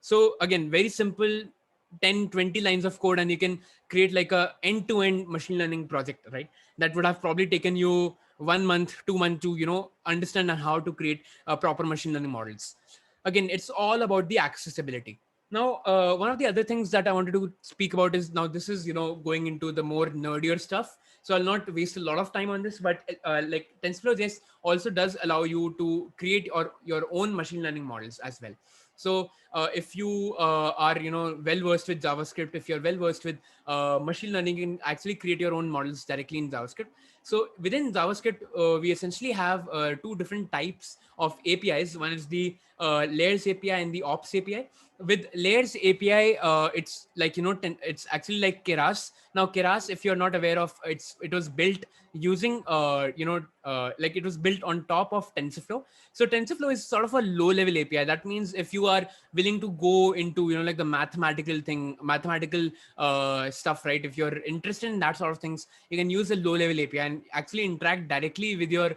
So again, very simple, 10-20 lines of code, and you can create like a end-to-end machine learning project, right? That would have probably taken you 1 month, 2 months to understand how to create proper machine learning models. again, it's all about the accessibility. Now, one of the other things that I wanted to speak about is, now this is, going into the more nerdier stuff. So I'll not waste a lot of time on this, but like TensorFlow JS also does allow you to create your own machine learning models as well. So if you are, well versed with JavaScript, if you're well versed with machine learning, you can actually create your own models directly in JavaScript. So within JavaScript, we essentially have two different types of APIs. One is the layers API and the ops API. With layers API, it's like, it's actually like Keras. Now Keras, if you're not aware of, it was built using like it was built on top of TensorFlow. So TensorFlow is sort of a low level API. That means if you are willing to go into, like the mathematical stuff, right? If you're interested in that sort of things, you can use a low level API and actually interact directly with your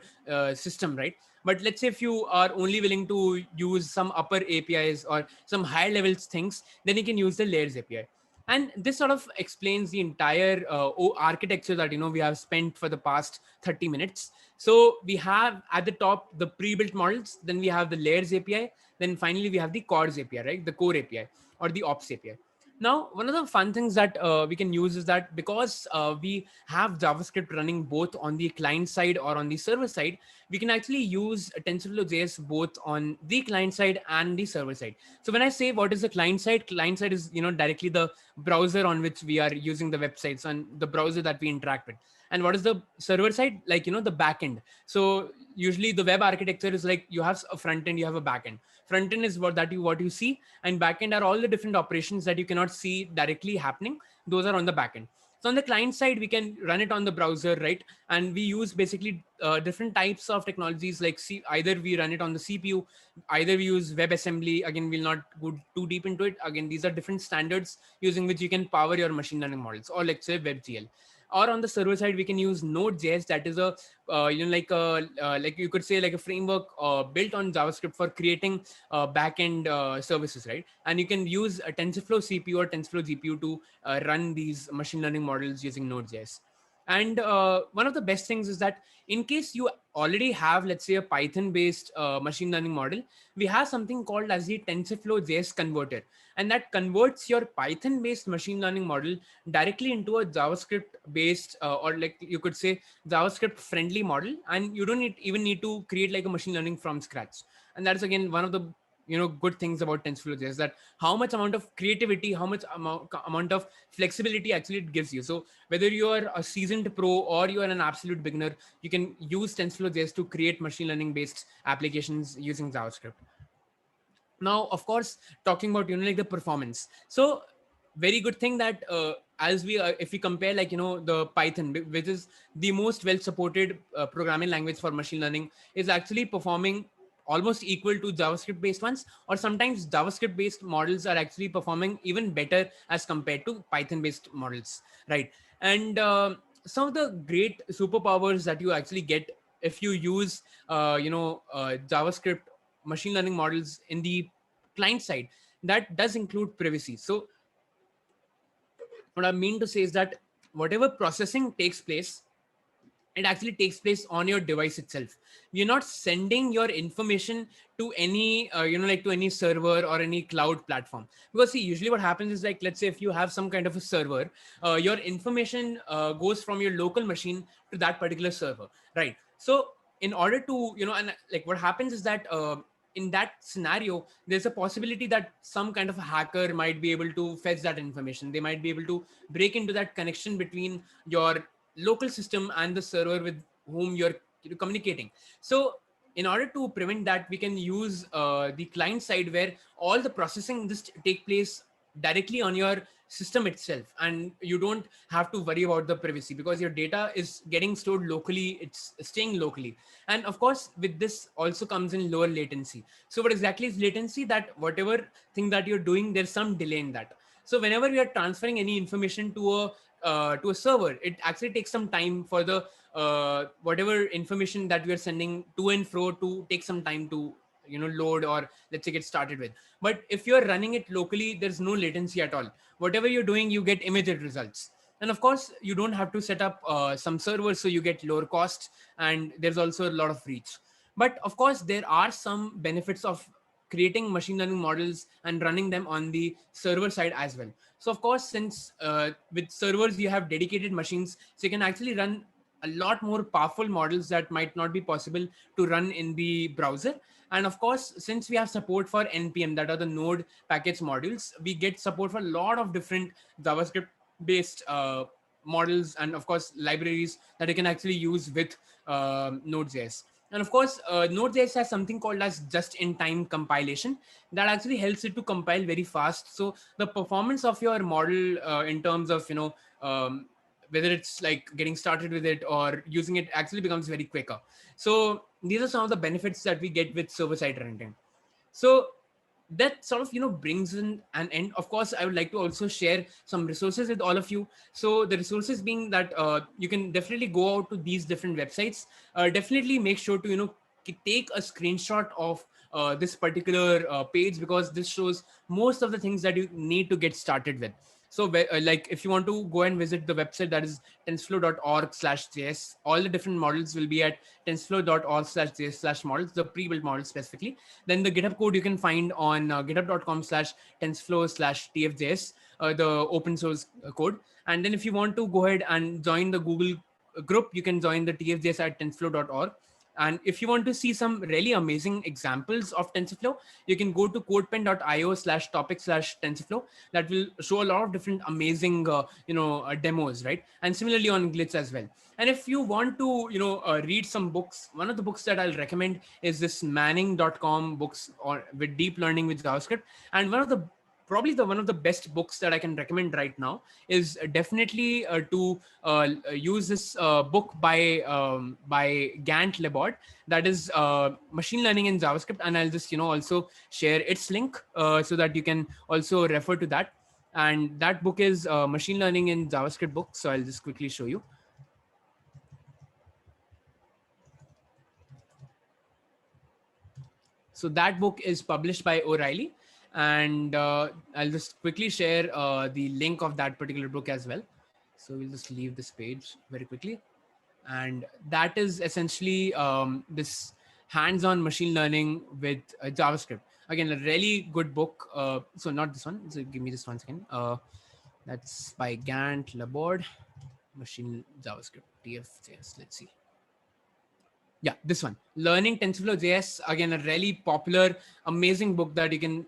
system, right? But let's say if you are only willing to use some upper APIs or some higher levels things, then you can use the layers API. And this sort of explains the entire architecture that, we have spent for the past 30 minutes. So we have at the top the pre-built models, then we have the layers API, then finally we have the cores API, right? The core API or the ops API. Now, one of the fun things that we can use is that because we have JavaScript running both on the client side or on the server side, we can actually use TensorFlow JS both on the client side and the server side. So when I say what is the client side is, directly the browser on which we are using the websites and the browser that we interact with. And what is the server side? Like, the backend. So usually the web architecture is like you have a front end, you have a backend. Front end is what you see, and backend are all the different operations that you cannot see directly happening. Those are on the backend. So on the client side, we can run it on the browser, right? And we use basically different types of technologies, like either we run it on the CPU, either we use WebAssembly. Again, we'll not go too deep into it. Again, these are different standards using which you can power your machine learning models, or let's say WebGL. Or on the server side, we can use Node.js. That is a like you could say like a framework built on JavaScript for creating backend services, right? And you can use a TensorFlow CPU or TensorFlow GPU to run these machine learning models using Node.js. And one of the best things is that in case you already have, let's say, a Python-based machine learning model, we have something called as the TensorFlow Js Converter. And that converts your Python-based machine learning model directly into a JavaScript-based or like you could say JavaScript-friendly model. And you don't even need to create like a machine learning from scratch. And that's again one of the good things about TensorFlow JS, that how much amount of creativity, how much amount of flexibility actually it gives you. So whether you are a seasoned pro or you are an absolute beginner, you can use TensorFlow JS to create machine learning based applications using JavaScript. Now, of course, talking about like the performance. So very good thing that as we if we compare like the Python, which is the most well supported programming language for machine learning, is actually performing almost equal to JavaScript based ones, or sometimes JavaScript based models are actually performing even better as compared to Python based models, right? And some of the great superpowers that you actually get if you use JavaScript machine learning models in the client side, that does include privacy. So what I mean to say is that whatever processing takes place, it actually takes place on your device itself. You're not sending your information to any like to any server or any cloud platform, because see, usually what happens is, like, let's say if you have some kind of a server, your information goes from your local machine to that particular server, right? So in order to and like what happens is that in that scenario, there's a possibility that some kind of a hacker might be able to fetch that information. They might be able to break into that connection between your local system and the server with whom you're communicating. So in order to prevent that, we can use the client side, where all the processing just take place directly on your system itself, and you don't have to worry about the privacy because your data is getting stored locally, it's staying locally. And of course, with this also comes in lower latency. So what exactly is latency? That whatever thing that you're doing, there's some delay in that. So whenever we are transferring any information to a server, it actually takes some time for the whatever information that we are sending to and fro to take some time to load, or let's say get started with. But if you're running it locally, there's no latency at all. Whatever you're doing, you get immediate results. And of course, you don't have to set up some servers, so you get lower cost, and there's also a lot of reach. But of course, there are some benefits of creating machine learning models and running them on the server side as well. So of course, since with servers you have dedicated machines, so you can actually run a lot more powerful models that might not be possible to run in the browser. And of course, since we have support for npm, that are the node package modules, we get support for a lot of different JavaScript based models and of course libraries that you can actually use with Node.js. And of course, Node.js has something called as just-in-time compilation that actually helps it to compile very fast. So the performance of your model in terms of, whether it's like getting started with it or using it, actually becomes very quicker. So these are some of the benefits that we get with server-side rendering. So that sort of brings in an end. Of course, I would like to also share some resources with all of you. So the resources being that you can definitely go out to these different websites. Definitely make sure to take a screenshot of this particular page, because this shows most of the things that you need to get started with. So like if you want to go and visit the website, that is tensorflow.org/js, all the different models will be at tensorflow.org/js/models, the pre-built models specifically. Then the GitHub code you can find on github.com/tensorflow/tfjs, the open source code. And then if you want to go ahead and join the Google group, you can join the tfjs at tensorflow.org. And if you want to see some really amazing examples of TensorFlow, you can go to codepen.io/topic/TensorFlow. That will show a lot of different amazing, demos, right? And similarly on Glitz as well. And if you want to, read some books, one of the books that I'll recommend is this Manning.com books with deep learning with JavaScript. And one of the best books that I can recommend right now is definitely to use this book by Gant Lebord, that is machine learning in JavaScript. And I'll just also share its link so that you can also refer to that. And that book is machine learning in JavaScript book. So I'll just quickly show you. So that book is published by O'Reilly. And I'll just quickly share the link of that particular book as well. So we'll just leave this page very quickly. And that is essentially this hands-on machine learning with JavaScript. Again, a really good book. So not this one. So give me just 1 second. That's by Gant Lebord, machine JavaScript, Tfjs. Let's see. Yeah, this one, Learning TensorFlow JS. Again, a really popular, amazing book that you can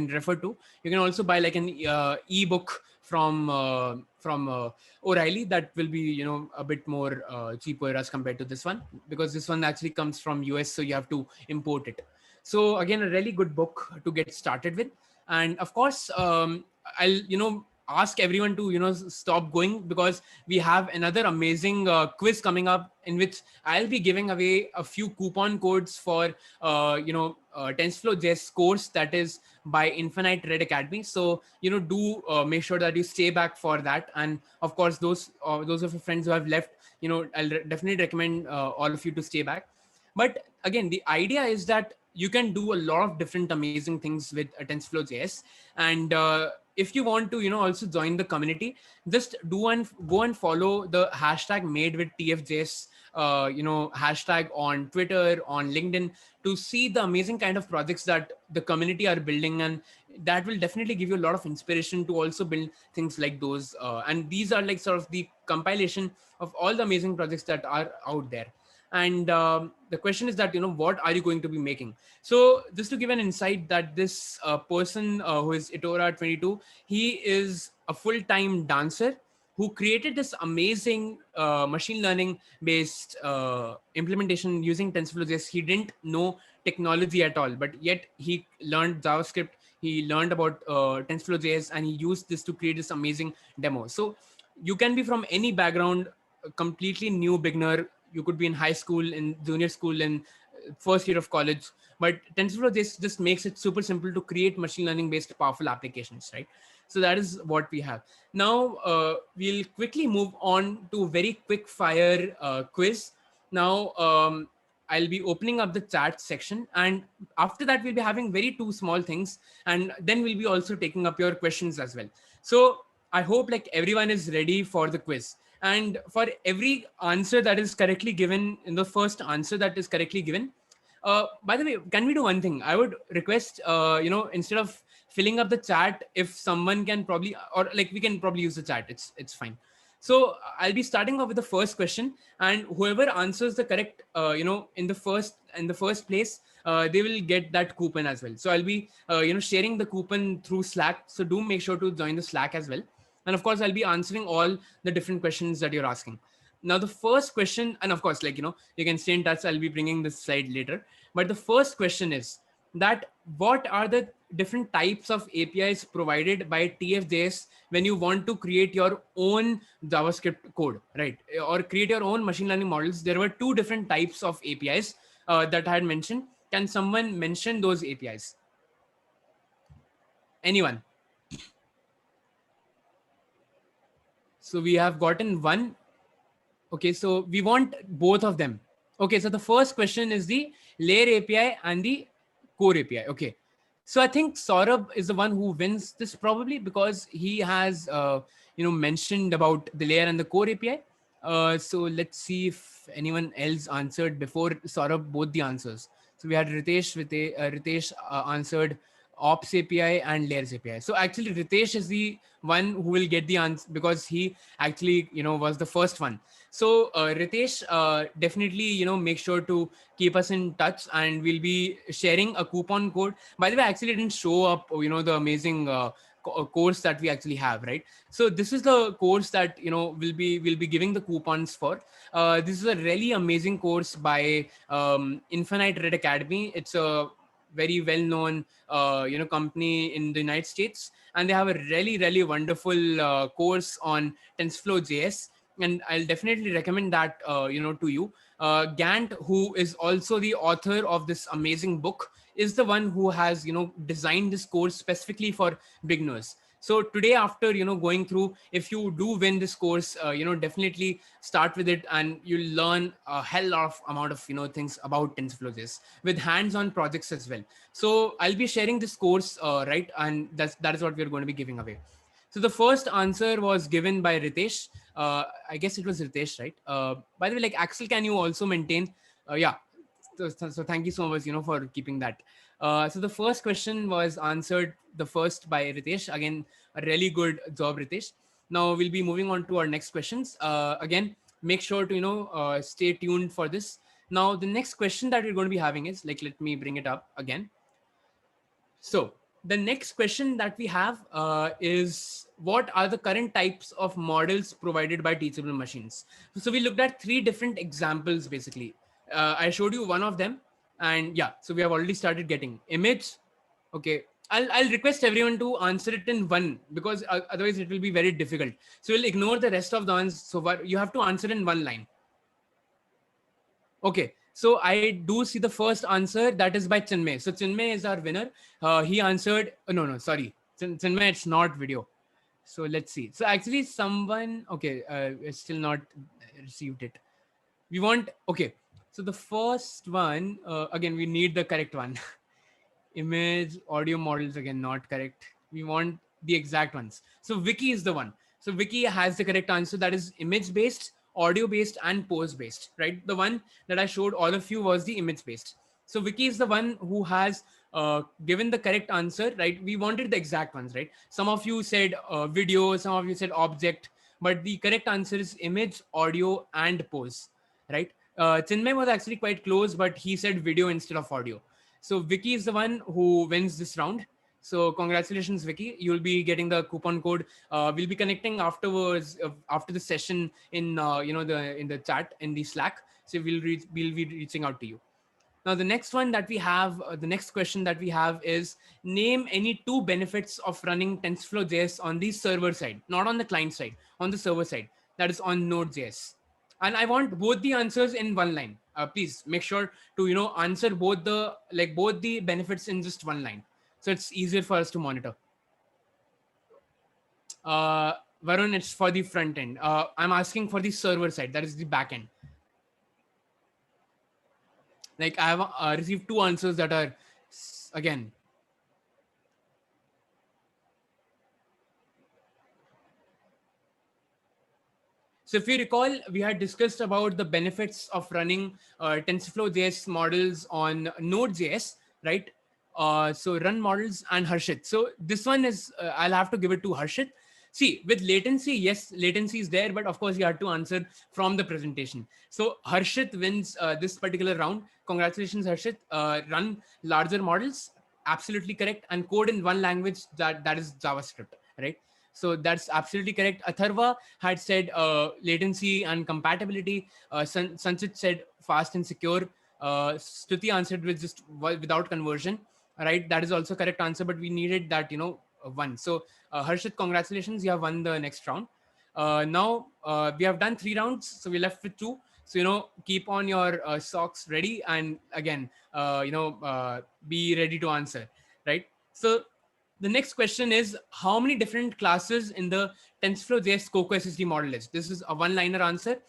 refer to. You can also buy like an ebook from O'Reilly that will be a bit more cheaper as compared to this one, because this one actually comes from US, so you have to import it. So again, a really good book to get started with. And of course, I'll ask everyone to stop going, because we have another amazing quiz coming up, in which I'll be giving away a few coupon codes for TensorFlow JS course that is by Infinite Red Academy. So do make sure that you stay back for that. And of course, those of your friends who have left, I'll definitely recommend all of you to stay back. But again, the idea is that you can do a lot of different amazing things with TensorFlow JS. And if you want to also join the community, just go and follow the hashtag made with TFJs hashtag on Twitter, on LinkedIn, to see the amazing kind of projects that the community are building. And that will definitely give you a lot of inspiration to also build things like those. And these are like sort of the compilation of all the amazing projects that are out there. And the question is that, what are you going to be making? So just to give an insight, that this person who is Itora22, he is a full-time dancer who created this amazing machine learning based implementation using TensorFlow JS. He didn't know technology at all, but yet he learned JavaScript. He learned about TensorFlow JS, and he used this to create this amazing demo. So you can be from any background, a completely new beginner. You could be in high school, in junior school, in first year of college, but TensorFlow just makes it super simple to create machine learning based powerful applications, right? So that is what we have. Now we'll quickly move on to a very quick fire quiz. Now I'll be opening up the chat section, and after that we'll be having two small things, and then we'll be also taking up your questions as well. So I hope like everyone is ready for the quiz. And for every answer that is correctly given, in the first answer that is correctly given, By the way, can we do one thing? I would request, instead of filling up the chat, if someone can probably, or like we can probably use the chat. It's fine. So I'll be starting off with the first question, and whoever answers the correct, in the first place, they will get that coupon as well. So I'll be, sharing the coupon through Slack. So do make sure to join the Slack as well. And of course, I'll be answering all the different questions that you're asking. Now, the first question, and of course, you can stay in touch. I'll be bringing this slide later. But the first question is that what are the different types of APIs provided by Tfjs when you want to create your own JavaScript code, right? Or create your own machine learning models. There were two different types of APIs that I had mentioned. Can someone mention those APIs? Anyone? So we have gotten one. Okay, so we want both of them. Okay, so the first question is the layer API and the core API. Okay, so I think Saurabh is the one who wins this probably because he has, mentioned about the layer and the core API. So let's see if anyone else answered before Saurabh both the answers. So we had Ritesh answered Ops API and Layers API. So actually Ritesh is the one who will get the answer because he actually, was the first one. So Ritesh, definitely, make sure to keep us in touch, and we'll be sharing a coupon code. By the way, I actually didn't show up, the amazing course that we actually have, right? So this is the course that, we'll be giving the coupons for. This is a really amazing course by Infinite Red Academy. It's a very well-known company in the United States, and they have a really wonderful course on TensorFlow JS, and I'll definitely recommend that to you. Gant, who is also the author of this amazing book, is the one who has designed this course specifically for beginners. So today, after going through, if you do win this course, definitely start with it, and you'll learn a hell lot of amount of things about TensorFlow JS with hands-on projects as well. So I'll be sharing this course, right, and that is what we're going to be giving away. So the first answer was given by Ritesh. I guess it was Ritesh, right? By the way, like Axel, can you also maintain? Yeah. So thank you so much, for keeping that. So the first question was answered the first by Ritesh. Again, a really good job, Ritesh. Now we'll be moving on to our next questions. Again, make sure to stay tuned for this. Now the next question that we're going to be having is let me bring it up again. So the next question that we have is, what are the current types of models provided by teachable machines? So we looked at three different examples basically. I showed you one of them, and yeah, so we have already started getting image. Okay, I'll request everyone to answer it in one, because otherwise it will be very difficult. So we'll ignore the rest of the ones. So far you have to answer in one line. Okay, so I do see the first answer, that is by Chinmay. So Chinmay is our winner. He answered, sorry, Chinmay, it's not video. So let's see. So actually someone, okay, still not received it. We want, okay. So the first one, again, we need the correct one. Image, audio models, again, not correct. We want the exact ones. So Vicky is the one. So Vicky has the correct answer. That is image based, audio based, and pose based, right? The one that I showed all of you was the image based. So Vicky is the one who has given the correct answer, right? We wanted the exact ones, right? Some of you said video, some of you said object, but the correct answer is image, audio, and pose, right? Chinmay was actually quite close, but he said video instead of audio. So Vicky is the one who wins this round. So congratulations, Vicky. You'll be getting the coupon code. We'll be connecting afterwards, after the session in in the chat in the Slack. So we'll be reaching out to you. Now the next one that we have, the next question that we have is, name any two benefits of running TensorFlow JS on the server side, not on the client side, on the server side, that is on Node.js. And I want both the answers in one line. Please make sure to answer both the benefits in just one line, so it's easier for us to monitor. Varun, it's for the front end. I'm asking for the server side, that is the back end. Like I have received two answers that are, again, So if you recall, we had discussed about the benefits of running TensorFlow JS models on Node.js, right? So run models and Harshit. So this one is, I'll have to give it to Harshit. See, with latency, yes, latency is there, but of course you have to answer from the presentation. So Harshit wins this particular round. Congratulations, Harshit. Run larger models, absolutely correct, and code in one language, that is JavaScript, right? So that's absolutely correct. Atharva had said latency and compatibility. Sanchit said fast and secure. Stuti answered with just without conversion, right? That is also correct answer, but we needed that, one. So Harshit, congratulations, you have won the next round. Now we have done 3 rounds, so we're left with 2. So keep on your socks ready, and again be ready to answer, right? So the next question is, how many different classes in the TensorFlow JS Coco SSD model is? This is a one-liner answer.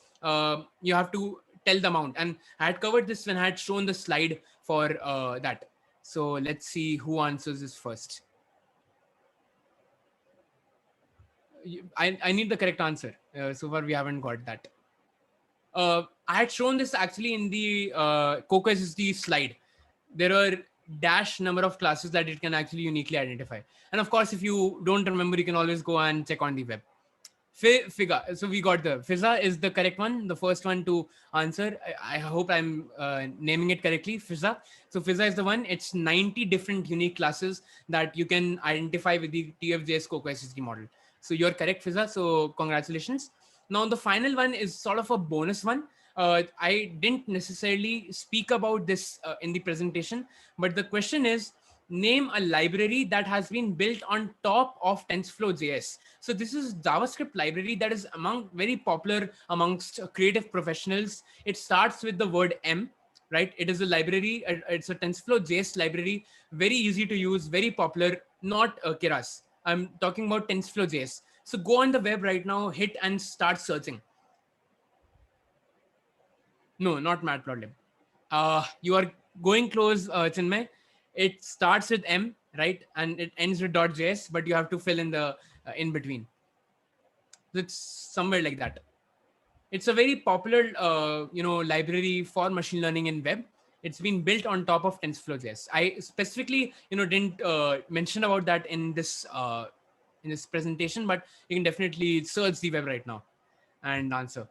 You have to tell the amount, and I had covered this when I had shown the slide for that. So let's see who answers this first. I need the correct answer. So far we haven't got that. I had shown this actually in the Coco SSD slide. There are dash number of classes that it can actually uniquely identify. And of course, if you don't remember, you can always go and check on the web. Figa. So we got the Fizza is the correct one, the first one to answer. I hope I'm naming it correctly. Fizza. So Fizza is the one. It's 90 different unique classes that you can identify with the Tfjs Coco SSD model. So you're correct, Fizza. So congratulations. Now the final one is sort of a bonus one. I didn't necessarily speak about this in the presentation, but the question is, name a library that has been built on top of TensorFlow JS. So this is JavaScript library that is very popular amongst creative professionals. It starts with the word M, right? It is a library. It's a TensorFlow JS library, very easy to use, very popular, not Keras. I'm talking about TensorFlow JS. So go on the web right now, hit and start searching. No, not Matplotlib. You are going close, Chinmay. It starts with M, right? And it ends with .js, but you have to fill in the in between. It's somewhere like that. It's a very popular, library for machine learning in web. It's been built on top of TensorFlow JS. I specifically, didn't mention about that in this presentation, but you can definitely search the web right now and answer.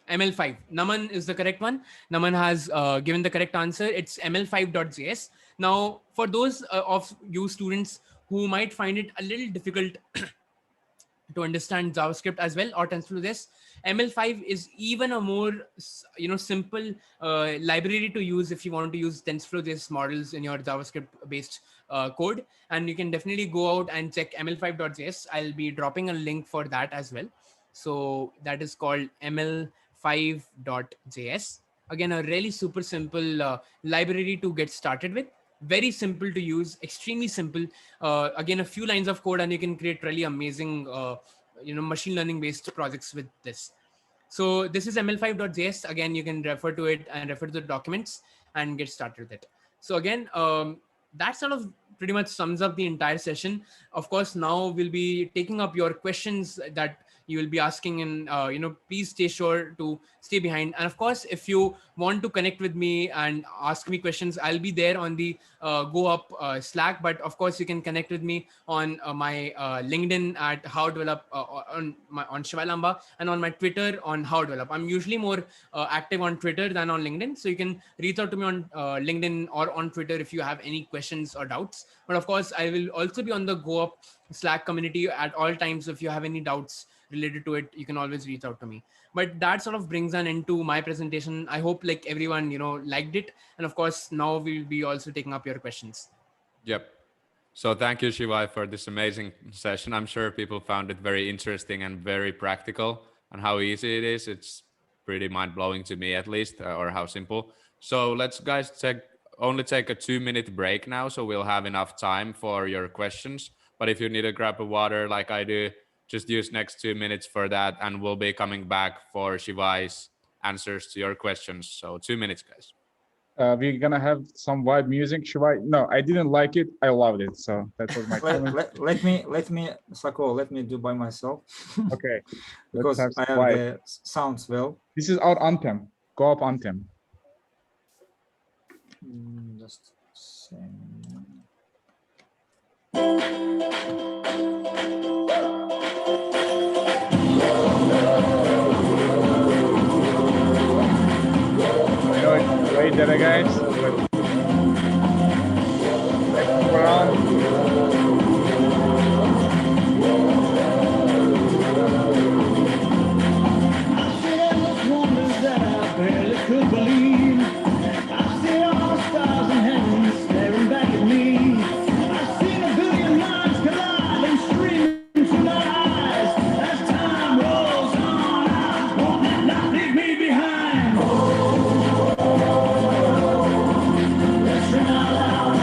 ML5. Naman is the correct one. Naman has given the correct answer. It's ML5.js. Now, for those of you students who might find it a little difficult to understand JavaScript as well or TensorFlow JS, ML5 is even a more simple library to use if you want to use TensorFlow JS models in your JavaScript based code. And you can definitely go out and check ML5.js. I'll be dropping a link for that as well. So that is called ML5.js. Again, a really super simple library to get started with. Very simple to use, extremely simple. Again, a few lines of code and you can create really amazing, machine learning based projects with this. So this is ML5.js. Again, you can refer to it and refer to the documents and get started with it. So again, that sort of pretty much sums up the entire session. Of course, now we'll be taking up your questions that you will be asking, and please stay sure to stay behind. And of course, if you want to connect with me and ask me questions, I'll be there on the Go Up Slack. But of course, you can connect with me on my LinkedIn at How Develop on Shivay Lamba, and on my Twitter on How Develop. I'm usually more active on Twitter than on LinkedIn, so you can reach out to me on LinkedIn or on Twitter if you have any questions or doubts. But of course, I will also be on the Go Up Slack community at all times. So if you have any doubts related to it, you can always reach out to me. But that sort of brings an end to my presentation. I hope like everyone liked it, and of course now we'll be also taking up your questions. Yep. So thank you, Shivay, for this amazing session. I'm sure people found it very interesting and very practical, and how easy it is. It's pretty mind-blowing to me, at least, or how simple. So let's guys only take a 2-minute break now, so we'll have enough time for your questions. But if you need to grab a water like I do, just use next 2 minutes for that, and we'll be coming back for Shivay's answers to your questions. So 2 minutes, guys. we're gonna have some vibe music. Shivay, no, I didn't like it. I loved it. So that was my comment. let me, Sako, let me do by myself. Okay. Because I have vibe. the sounds well. This is our anthem. Go up anthem. Just same. I know it's way better, guys. But let's move around. Could believe I've seen all the stars in heaven staring back at me. I've seen a billion minds collide and stream into my eyes as time rolls on. I won't let not leave me behind. Let's ring out loud.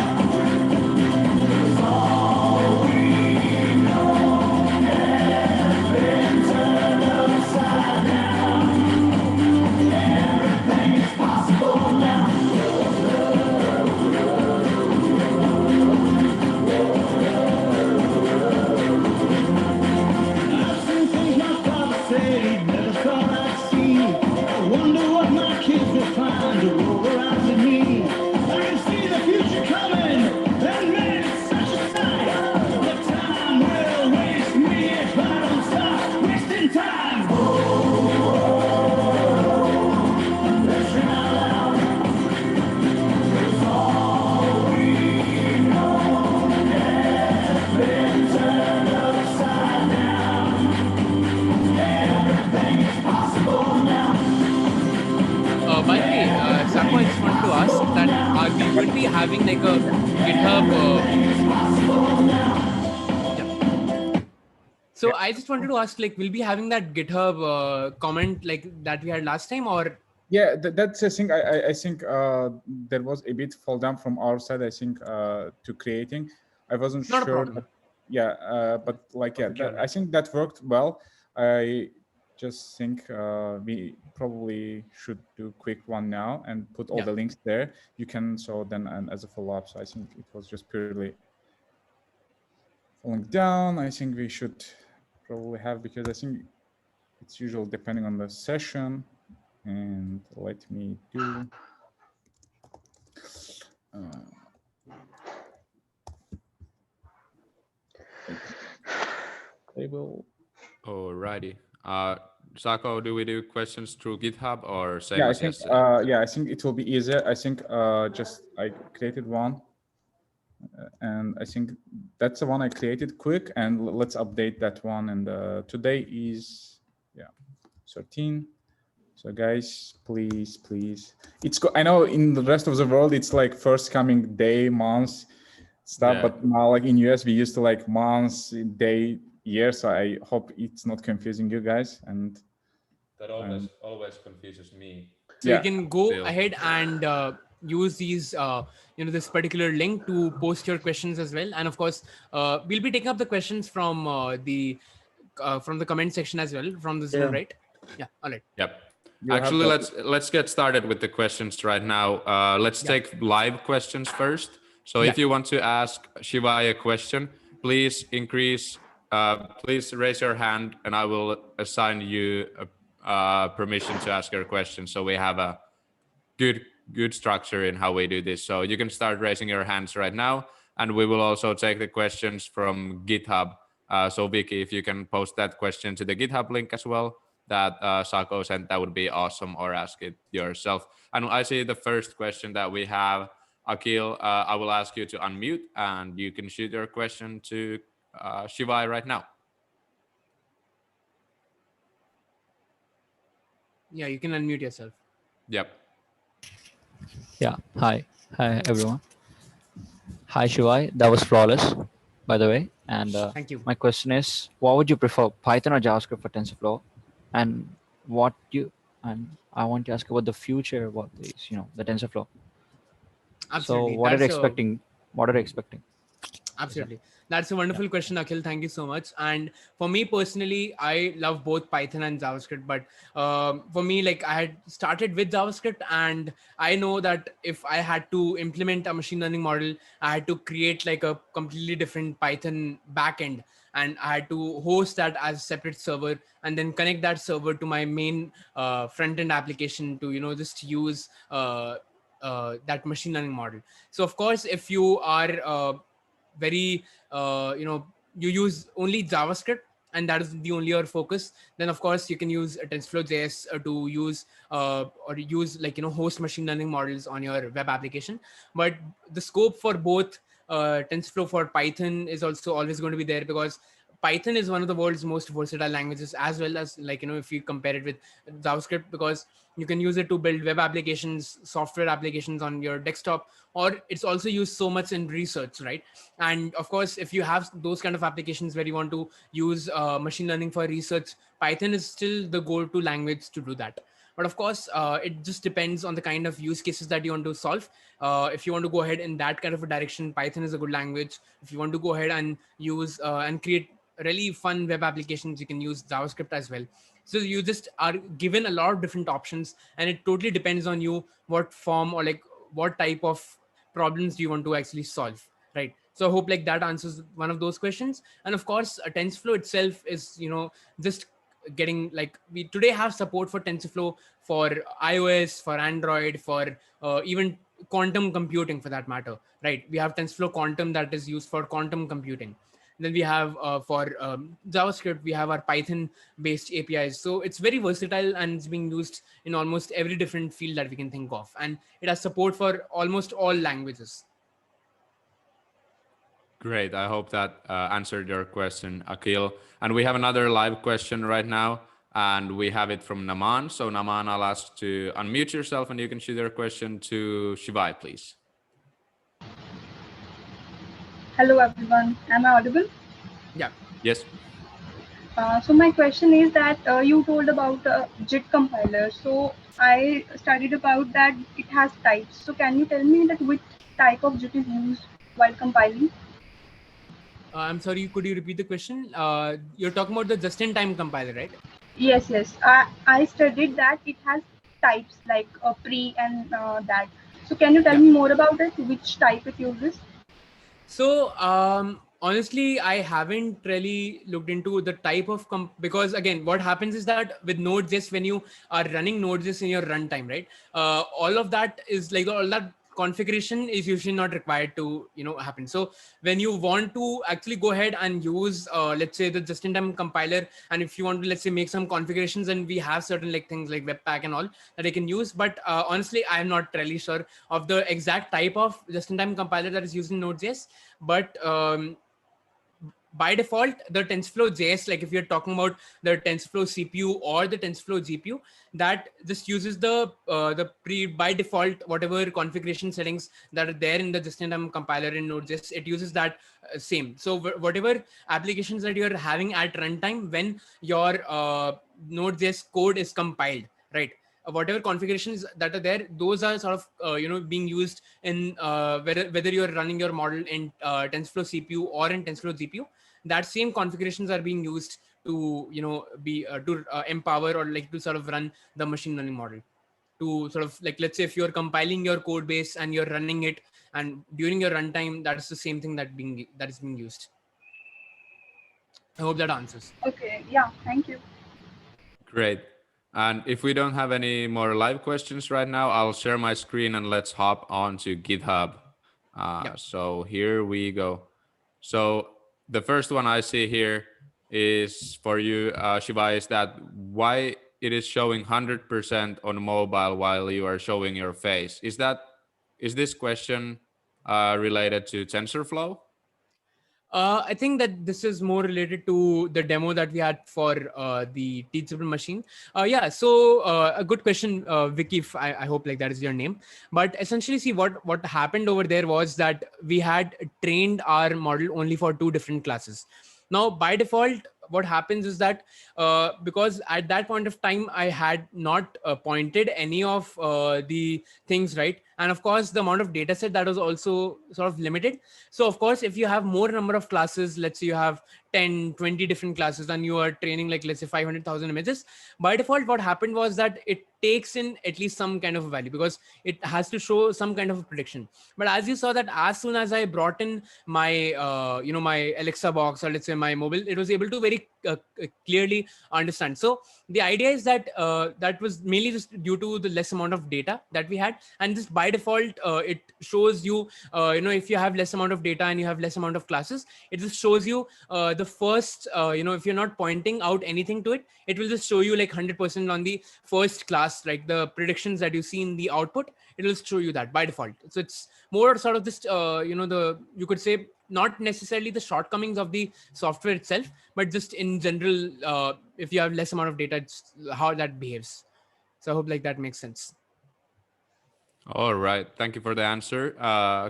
It's all we know has been turned upside down. Everything is possible now. I've seen things my father said he never thought I'd see. I wonder what my kids will find to roll their eyes at me. I can see the future coming, and man, it's such a sight. The time will waste me if I don't stop wasting time. Let's ring out loud. It's all we know has been turned upside down. Everything is possible now. By the way, Sako, I just wanted to ask that are we going to be having like a GitHub? Yeah. So I just wanted to ask, like, will we be having that GitHub comment like that we had last time, or? Yeah, that's a thing. I think there was a bit fall down from our side. I think to creating. I wasn't Not a sure. problem. But like I think that worked well. I just think we probably should do quick one now and put all the links there. You can and as a follow-up. So I think it was just purely falling down. I think we should probably have, because I think it's usual depending on the session. And let me do. Table. Alrighty. Sako, do we do questions through GitHub or same Yeah, I as think. yesterday? I think it will be easier. I think just I created one, and I think that's the one I created quick. And let's update that one. And today is 13. So guys, please. I know in the rest of the world it's like first coming day, months, stuff. But now, like in US, we used to like months, day, year. So I hope it's not confusing you guys. And that always confuses me. So you can go ahead and use these, this particular link to post your questions as well. And of course, we'll be taking up the questions from the comment section as well from the Zoom, right? Yeah. All right. Yep. Actually, let's get started with the questions right now. Let's take live questions first. So if you want to ask Shivay a question, please please raise your hand, and I will assign you permission to ask your question. So we have a good structure in how we do this. So you can start raising your hands right now, and we will also take the questions from GitHub. So Vicky, if you can post that question to the GitHub link as well that Sako sent, that would be awesome, or ask it yourself. And I see the first question that we have. Akil, I will ask you to unmute, and you can shoot your question to Shivay right now. Yeah, you can unmute yourself. Yep. Yeah. Hi everyone. Hi Shivay. That was flawless, by the way. And thank you. My question is, what would you prefer, Python or JavaScript for TensorFlow? And I want to ask about the future about this, the TensorFlow. Absolutely. So what are you expecting? Absolutely. That's a wonderful question, Akhil. Thank you so much. And for me personally, I love both Python and JavaScript. But for me, like I had started with JavaScript, and I know that if I had to implement a machine learning model, I had to create like a completely different Python backend, and I had to host that as a separate server, and then connect that server to my main front end application to just use that machine learning model. So of course, if you are very you use only JavaScript and that is the only your focus, then of course you can use TensorFlow JS to use or use host machine learning models on your web application. But the scope for both TensorFlow for Python is also always going to be there, because Python is one of the world's most versatile languages, as well as if you compare it with JavaScript, because you can use it to build web applications, software applications on your desktop, or it's also used so much in research, right? And of course, if you have those kind of applications where you want to use machine learning for research, Python is still the go-to language to do that. But of course, it just depends on the kind of use cases that you want to solve. If you want to go ahead in that kind of a direction, Python is a good language. If you want to go ahead and use and create really fun web applications, you can use JavaScript as well. So you just are given a lot of different options, and it totally depends on you what form or what type of problems do you want to actually solve, right? So I hope that answers one of those questions. And of course, TensorFlow itself is just getting we today have support for TensorFlow for iOS, for Android, for even quantum computing for that matter, right? We have TensorFlow Quantum that is used for quantum computing. Then we have for JavaScript, we have our Python based APIs. So it's very versatile, and it's being used in almost every different field that we can think of. And it has support for almost all languages. Great. I hope that answered your question, Akhil. And we have another live question right now, and we have it from Naman. So Naman, I'll ask to unmute yourself and you can shoot your question to Shivay, please. Hello everyone, am I audible? Yeah. Yes. So my question is that you told about JIT compiler. So I studied about that it has types. So can you tell me that which type of JIT is used while compiling? I'm sorry, could you repeat the question? You're talking about the just-in-time compiler, right? Yes. I studied that it has types like pre and that. So can you tell me more about it? Which type it uses? So honestly, I haven't really looked into the type of because again, what happens is that with Node.js, when you are running Node.js in your runtime, right? All of that is all that configuration is usually not required to happen. So when you want to actually go ahead and use let's say the just-in-time compiler, and if you want to, let's say, make some configurations, and we have certain things like Webpack and all that I can use. But honestly, I'm not really sure of the exact type of just-in-time compiler that is used in Node.js. But by default, the TensorFlow JS, if you're talking about the TensorFlow CPU or the TensorFlow GPU, that just uses the by default whatever configuration settings that are there in the just-in-time compiler in Node.js, it uses that same. So whatever applications that you're having at runtime when your Node.js code is compiled, right? Whatever configurations that are there, those are sort of being used in whether you're running your model in TensorFlow CPU or in TensorFlow GPU. That same configurations are being used to be to empower or to sort of run the machine learning model. To sort of let's say if you're compiling your code base and you're running it, and during your runtime, that is the same thing that is being used. I hope that answers. Okay, yeah, thank you. Great. And if we don't have any more live questions right now, I'll share my screen and let's hop on to GitHub. So here we go. So the first one I see here is for you, Shivay, is that why it is showing 100% on mobile while you are showing your face. Is this question related to TensorFlow? I think that this is more related to the demo that we had for the Teachable Machine. Yeah, so a good question, Vicky. I hope that is your name. But essentially, see what happened over there was that we had trained our model only for 2 different classes. Now, by default, what happens is that because at that point of time, I had not pointed any of the things, right, And of course, the amount of data set that was also sort of limited. So of course, if you have more number of classes, let's say you have 10, 20 different classes and you are training like, let's say 500,000 images, by default, what happened was that it takes in at least some kind of value because it has to show some kind of a prediction. But as you saw that as soon as I brought in my, my Alexa box, or let's say my mobile, it was able to very clearly understand. So the idea is that that was mainly just due to the less amount of data that we had. And just by default, it shows you, if you have less amount of data and you have less amount of classes, it just shows you the first, if you're not pointing out anything to it, it will just show you like 100% on the first class, like the predictions that you see in the output, it will show you that by default. So it's more sort of just, you could say not necessarily the shortcomings of the software itself, but just in general, if you have less amount of data, it's how that behaves. So I hope like that makes sense. All right. Thank you for the answer.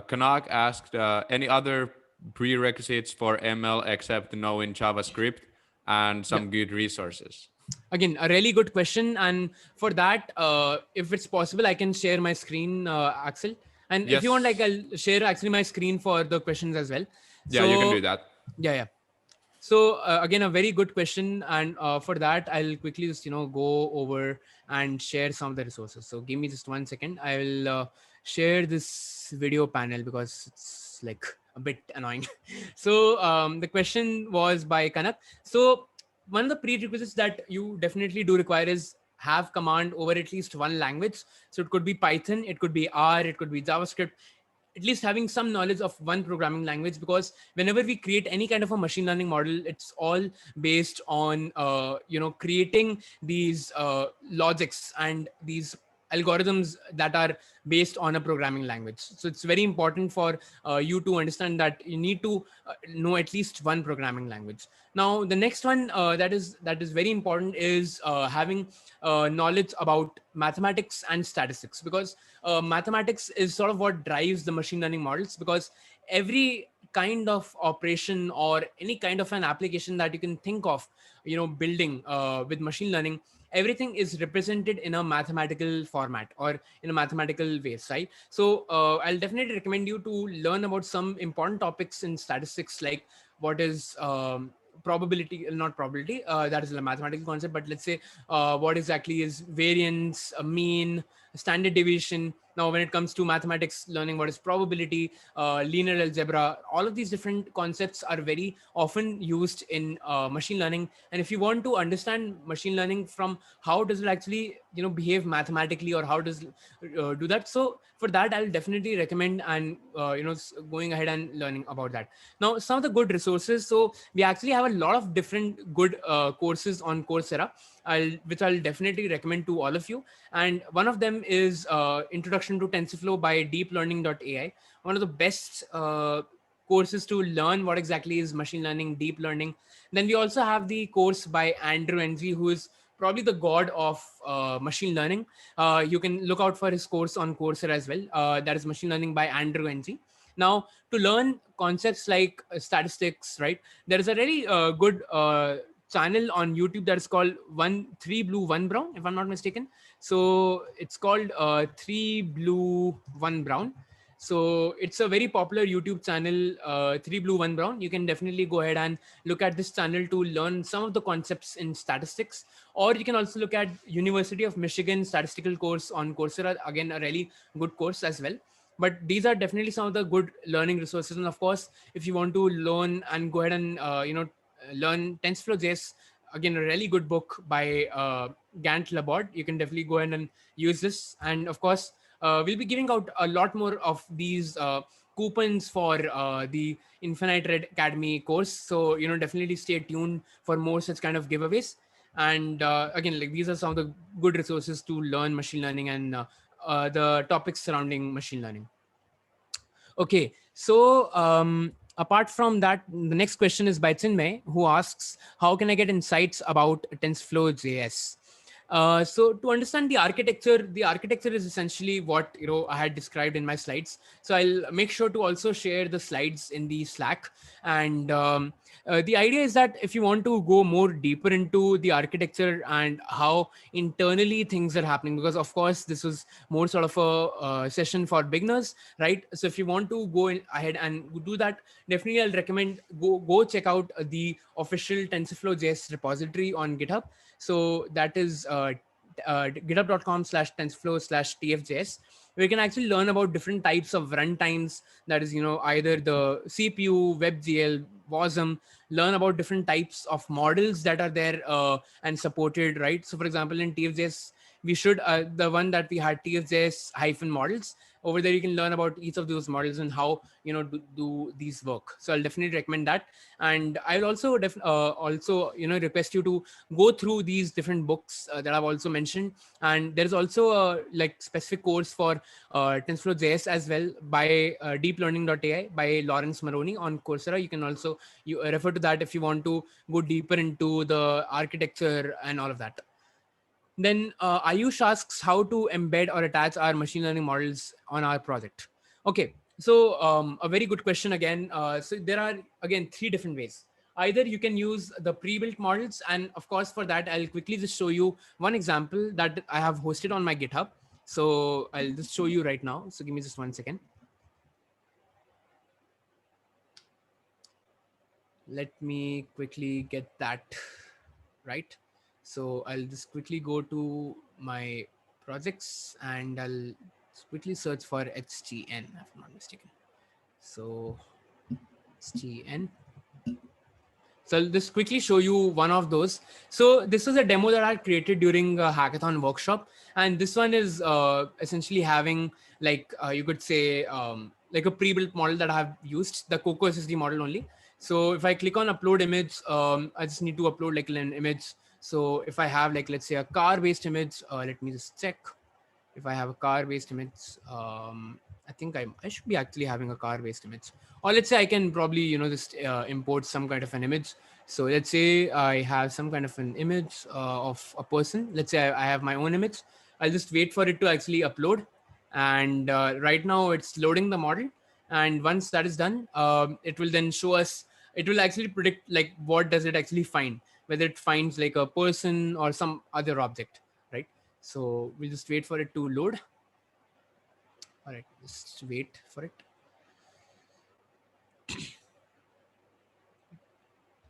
Kanak asked, any other prerequisites for ML except knowing JavaScript and some good resources? Again, a really good question. And for that, if it's possible, I can share my screen, Axel. And Yes. if you want, like, I'll share actually my screen for the questions as well. Yeah, so, you can do that. Yeah. So again, a very good question. And for that, I'll quickly just, go over and share some of the resources. So give me just 1 second. I will share this video panel because it's like a bit annoying. So the question was by Kanak. So one of the prerequisites that you definitely do require is have command over at least one language. So it could be Python, it could be R, it could be JavaScript, at least having some knowledge of one programming language, because whenever we create any kind of a machine learning model, it's all based on, creating these logics and these algorithms that are based on a programming language. So it's very important for you to understand that you need to know at least one programming language. Now, the next one that is very important is having knowledge about mathematics and statistics, because mathematics is sort of what drives the machine learning models, because every kind of operation or any kind of an application that you can think of, building with machine learning, everything is represented in a mathematical format or in a mathematical ways, right? So I'll definitely recommend you to learn about some important topics in statistics, like what is probability, not probability, that is a mathematical concept, but let's say what exactly is variance, a mean, standard deviation. Now, when it comes to mathematics, learning what is probability, linear algebra, all of these different concepts are very often used in machine learning. And if you want to understand machine learning from how does it actually, behave mathematically, or how does do that, so for that, I'll definitely recommend and going ahead and learning about that. Now, some of the good resources. So we actually have a lot of different good courses on Coursera, which I'll definitely recommend to all of you. And one of them is Introduction to TensorFlow by deeplearning.ai, one of the best courses to learn what exactly is machine learning, deep learning. Then we also have the course by Andrew Ng, who is probably the god of machine learning. You can look out for his course on Coursera as well. That is Machine Learning by Andrew Ng. Now, to learn concepts like statistics, right, there is a very good channel on YouTube that is called 3 Blue 1 Brown, if I'm not mistaken. So it's called 3 Blue 1 Brown. So it's a very popular YouTube channel, 3 Blue 1 Brown. You can definitely go ahead and look at this channel to learn some of the concepts in statistics. Or you can also look at University of Michigan statistical course on Coursera. Again, a really good course as well. But these are definitely some of the good learning resources. And of course, if you want to learn and go ahead and, learn Tensorflow Js, again, a really good book by Gant Laborde. You can definitely go ahead and use this. And of course, we'll be giving out a lot more of these coupons for the Infinite Red Academy course. So, definitely stay tuned for more such kind of giveaways. And again, like these are some of the good resources to learn machine learning and the topics surrounding machine learning. Okay, so apart from that, the next question is by Chinmay, who asks, how can I get insights about TensorFlow JS? So to understand the architecture is essentially what I had described in my slides. So I'll make sure to also share the slides in the Slack. And the idea is that if you want to go more deeper into the architecture and how internally things are happening, because of course this was more sort of a session for beginners, right? So if you want to go ahead and do that, definitely I'll recommend go check out the official TensorFlow JS repository on GitHub. So that is github.com/tensorflow/tfjs, where you can actually learn about different types of runtimes. That is, either the CPU, WebGL, WASM, learn about different types of models that are there and supported, right? So for example, in TFJS, we should, the one that we had, TFJS-models, over there you can learn about each of those models and how do these work. So I'll definitely recommend that. And I'll also request you to go through these different books that I've also mentioned. And there's also a specific course for TensorFlow JS as well by deeplearning.ai by Lawrence Maroney on Coursera. You can also refer to that if you want to go deeper into the architecture and all of that. Then Ayush asks how to embed or attach our machine learning models on our project. Okay, so a very good question again. So there are again 3 different ways. Either you can use the pre-built models, and of course for that I'll quickly just show you one example that I have hosted on my GitHub. So I'll just show you right now. So give me just 1 second. Let me quickly get that right. So I'll just quickly go to my projects and I'll quickly search for HTN, if I'm not mistaken. So HTN. So I'll just quickly show you one of those. So this is a demo that I created during a hackathon workshop. And this one is essentially having you could say like a pre-built model that I have used, the Coco SSD model only. So if I click on upload image, I just need to upload like an image. So if I have let's say a car based image, let me just check. If I have a car based image, I think I should be actually having a car based image. Or let's say I can probably, just import some kind of an image. So let's say I have some kind of an image of a person. Let's say I have my own image. I'll just wait for it to actually upload. And right now it's loading the model. And once that is done, it will then show us, it will actually predict what does it actually find, whether it finds like a person or some other object, right? So we'll just wait for it to load. All right, just wait for it.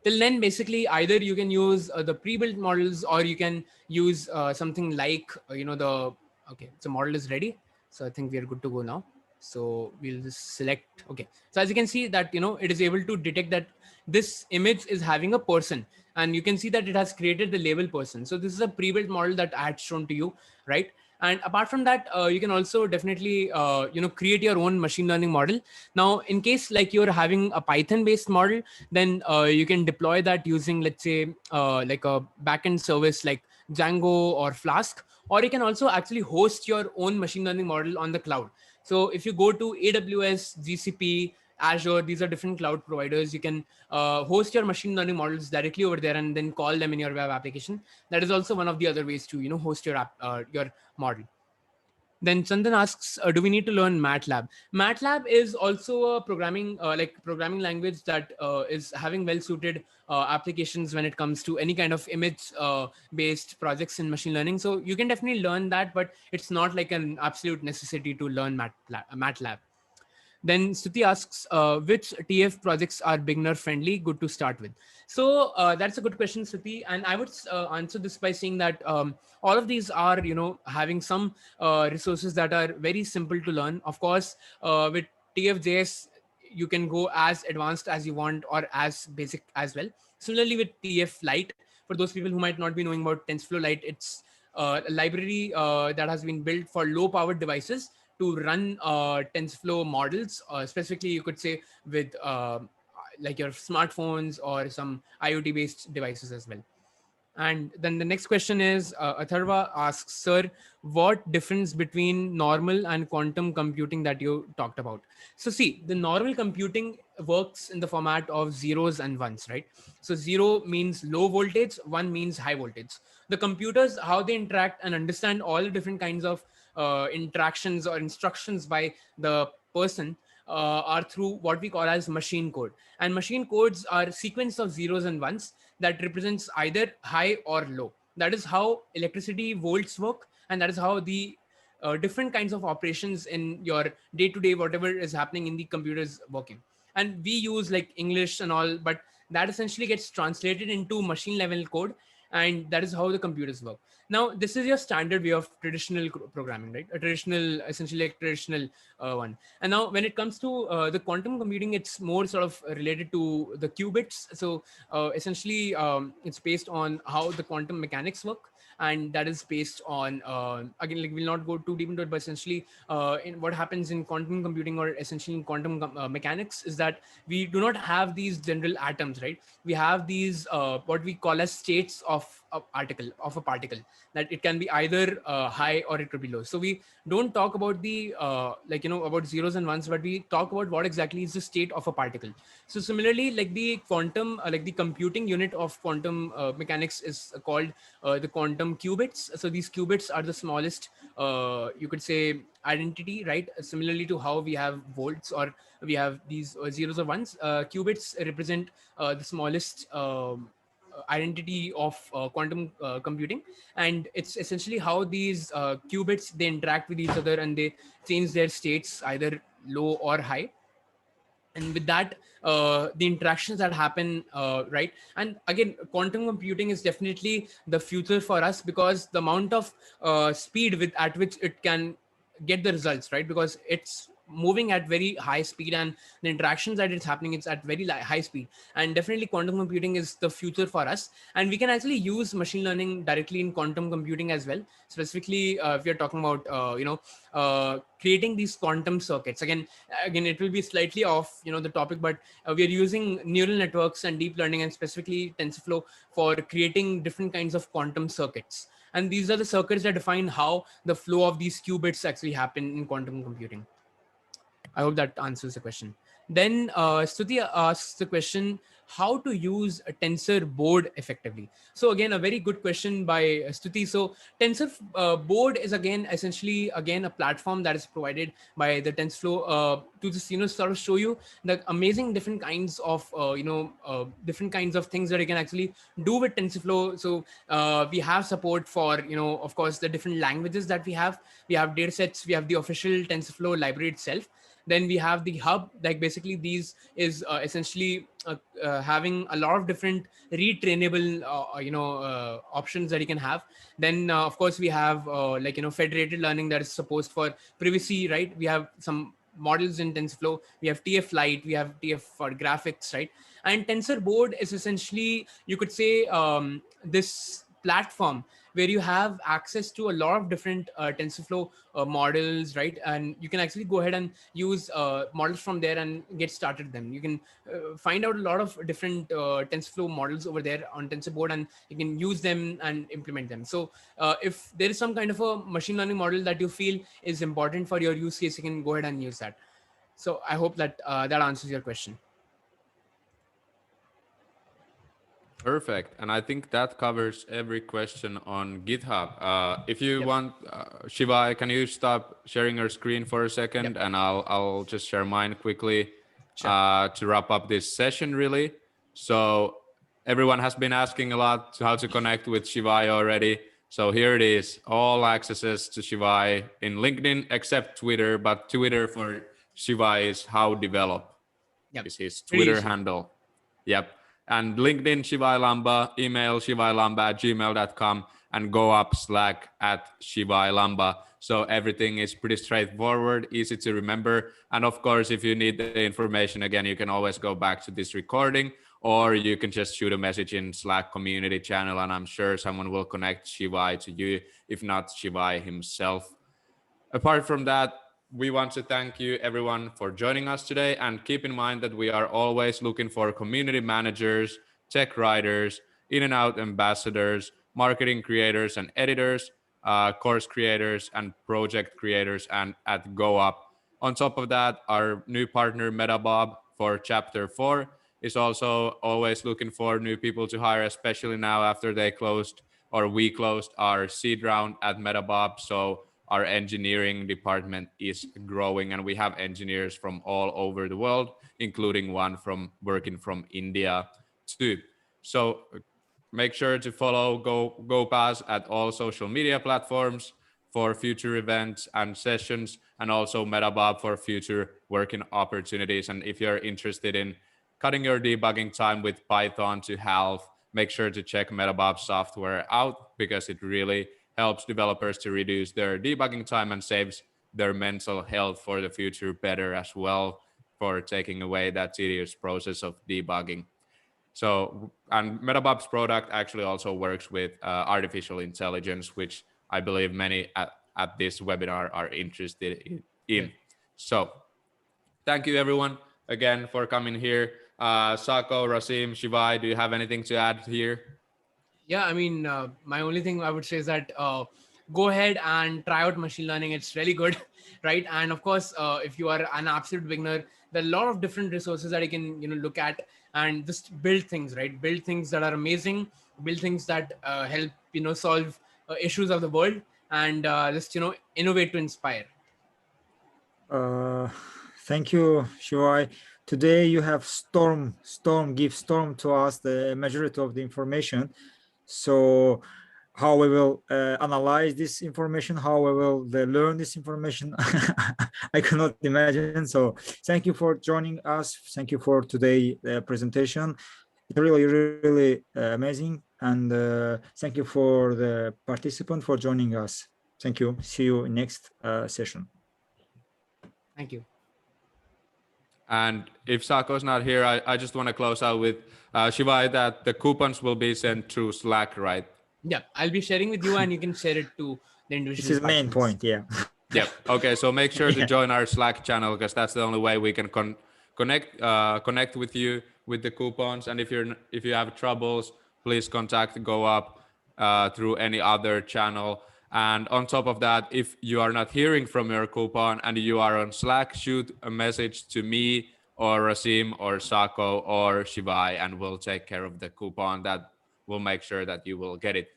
Till then, basically, either you can use the pre-built models or you can use something like, okay, so model is ready. So I think we are good to go now. So we'll just select, okay. So as you can see that, it is able to detect that this image is having a person, and you can see that it has created the label person. So this is a pre-built model that I had shown to you, right? And apart from that, you can also definitely, create your own machine learning model. Now, in case you're having a Python based model, then you can deploy that using, let's say, like a backend service like Django or Flask, or you can also actually host your own machine learning model on the cloud. So if you go to AWS, GCP, Azure, these are different cloud providers. You can host your machine learning models directly over there and then call them in your web application. That is also one of the other ways to, host your your model. Then Chandan asks, do we need to learn MATLAB? MATLAB is also a programming programming language that is having well-suited applications when it comes to any kind of image-based projects in machine learning. So you can definitely learn that, but it's not like an absolute necessity to learn MATLAB. Then Stuti asks, which TF projects are beginner friendly, good to start with? So that's a good question, Stuti. And I would answer this by saying that all of these are, having some resources that are very simple to learn. Of course, with TFJS, you can go as advanced as you want or as basic as well. Similarly with TF Lite, for those people who might not be knowing about TensorFlow Lite, it's a library that has been built for low powered devices to run TensorFlow models, specifically you could say with like your smartphones or some IoT based devices as well. And then the next question is, Atharva asks, sir, what difference between normal and quantum computing that you talked about? So see, the normal computing works in the format of zeros and ones, right? So 0 means low voltage, 1 means high voltage. the computers, how they interact and understand all the different kinds of interactions or instructions by the person are through what we call as machine code. And machine codes are sequence of zeros and ones that represents either high or low. That is how electricity volts work, and that is how the different kinds of operations in your day-to-day whatever is happening in the computers working. And we use like English and all, but that essentially gets translated into machine level code, and that is how the computers work. Now this is your standard way of traditional programming, right? A traditional, essentially like traditional one. And now when it comes to the quantum computing, it's more sort of related to the qubits. So essentially it's based on how the quantum mechanics work, and that is based on again, like we'll not go too deep into it, but essentially in what happens in quantum computing, or essentially in quantum mechanics, is that we do not have these general atoms, right? We have these what we call as states of a particle, that it can be either high or it could be low. So we don't talk about the about zeros and ones, but we talk about what exactly is the state of a particle. So similarly, like the quantum like the computing unit of quantum mechanics is called the quantum qubits. So these qubits are the smallest you could say identity, right? Similarly to how we have volts, or we have these zeros or ones, qubits represent the smallest identity of quantum computing. And it's essentially how these qubits, they interact with each other and they change their states either low or high. And with that, the interactions that happen, right? And again, quantum computing is definitely the future for us, because the amount of speed at which it can get the results, right? Because it's moving at very high speed, and the interactions that it's happening, it's at very high speed. And definitely quantum computing is the future for us, and we can actually use machine learning directly in quantum computing as well. Specifically if you're talking about creating these quantum circuits. Again, it will be slightly off the topic, but we are using neural networks and deep learning, and specifically TensorFlow, for creating different kinds of quantum circuits. And these are the circuits that define how the flow of these qubits actually happen in quantum computing. I hope that answers the question. Then Stuti asks the question, how to use a tensor board effectively. So again, a very good question by Stuti. So tensor board is again essentially a platform that is provided by the TensorFlow to just sort of show you the amazing different kinds of different kinds of things that you can actually do with TensorFlow. So we have support for of course the different languages that we have. We have data sets, we have the official TensorFlow library itself. Then we have the hub, like basically these is essentially having a lot of different retrainable options that you can have. Then of course we have federated learning that is supposed for privacy, right? We have some models in TensorFlow. We have TF Lite, we have TF for graphics, right? And Tensor Board is essentially, you could say, this platform where you have access to a lot of different TensorFlow models, right? And you can actually go ahead and use models from there and get started them. You can find out a lot of different TensorFlow models over there on TensorBoard, and you can use them and implement them. So if there is some kind of a machine learning model that you feel is important for your use case, you can go ahead and use that. So I hope that that answers your question. Perfect. And I think that covers every question on GitHub. If you want, Shivay, can you stop sharing your screen for a second? And I'll just share mine quickly to wrap up this session, really. So everyone has been asking a lot how to connect with Shivay already. So here it is, all accesses to Shivay in LinkedIn except Twitter, but Twitter for Shivay is how develop. Is his Twitter handle. Yep. And LinkedIn, Shivay Lamba, email shivaylamba@gmail.com, and go up Slack @shivaylamba. So everything is pretty straightforward, easy to remember. And of course, if you need the information again, you can always go back to this recording, or you can just shoot a message in Slack community channel, and I'm sure someone will connect Shivay to you, if not Shivay himself. Apart from that, we want to thank you everyone for joining us today, and keep in mind that we are always looking for community managers, tech writers, in and out ambassadors, marketing creators and editors, course creators and project creators, and at GoUp. On top of that, our new partner MetaBob for Chapter04 is also always looking for new people to hire, especially now after they closed or we closed our seed round at Metabob. So our engineering department is growing, and we have engineers from all over the world, including one from working from India too. So make sure to follow GoPass at all social media platforms for future events and sessions, and also Metabob for future working opportunities. And if you're interested in cutting your debugging time with Python to half, make sure to check Metabob software out, because it really helps developers to reduce their debugging time and saves their mental health for the future better as well, for taking away that tedious process of debugging. So, and Metabob's product actually also works with artificial intelligence, which I believe many at this webinar are interested in. Yeah. So thank you everyone again for coming here. Sako, Rasim, Shivay, do you have anything to add here? Yeah, I mean, my only thing I would say is that go ahead and try out machine learning. It's really good, right? And of course, if you are an absolute beginner, there are a lot of different resources that you can look at and just build things, right? Build things that are amazing, build things that help solve issues of the world, and just innovate to inspire. Thank you, Shivay. Today you have Storm give Storm to us the majority of the information. So how we will analyze this information, how we will learn this information, I cannot imagine. So thank you for joining us. Thank you for today presentation. It's really amazing. And thank you for the participant for joining us. Thank you. See you in next session. Thank you. And if Sako's not here, I just want to close out with Shivay that the coupons will be sent through Slack, right? Yeah, I'll be sharing with you, and you can share it to the individual. This is the main point, yeah. Yep. Okay, so make sure to join our Slack channel, because that's the only way we can connect with you with the coupons. And if you have troubles, please contact GoUp through any other channel. And on top of that, if you are not hearing from your coupon and you are on Slack, shoot a message to me or Rasim or Sako or Shivay, and we'll take care of the coupon. That will make sure that you will get it.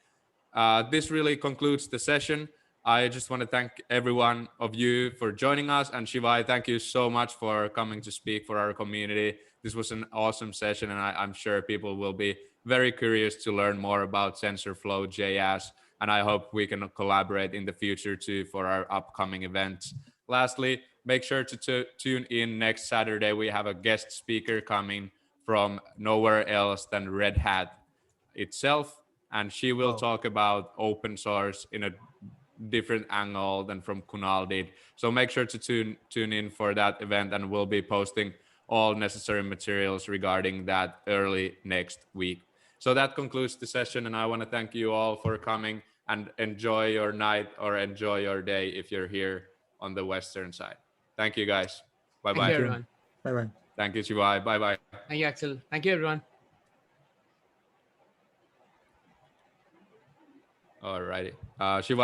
This really concludes the session. I just want to thank every one of you for joining us. And Shivay, thank you so much for coming to speak for our community. This was an awesome session, and I'm sure people will be very curious to learn more about Tensorflow Js. And I hope we can collaborate in the future too for our upcoming events. Lastly, make sure to tune in next Saturday. We have a guest speaker coming from nowhere else than Red Hat itself, and she will talk about open source in a different angle than from Kunal did. So make sure to tune in for that event, and we'll be posting all necessary materials regarding that early next week. So that concludes the session, and I want to thank you all for coming, and enjoy your night or enjoy your day if you're here on the Western side. Thank you guys. Bye-bye. Thank you, everyone. Bye-bye. Thank you, Shivay. Bye-bye. Thank you, Axel. Thank you, everyone. All righty. Shivay,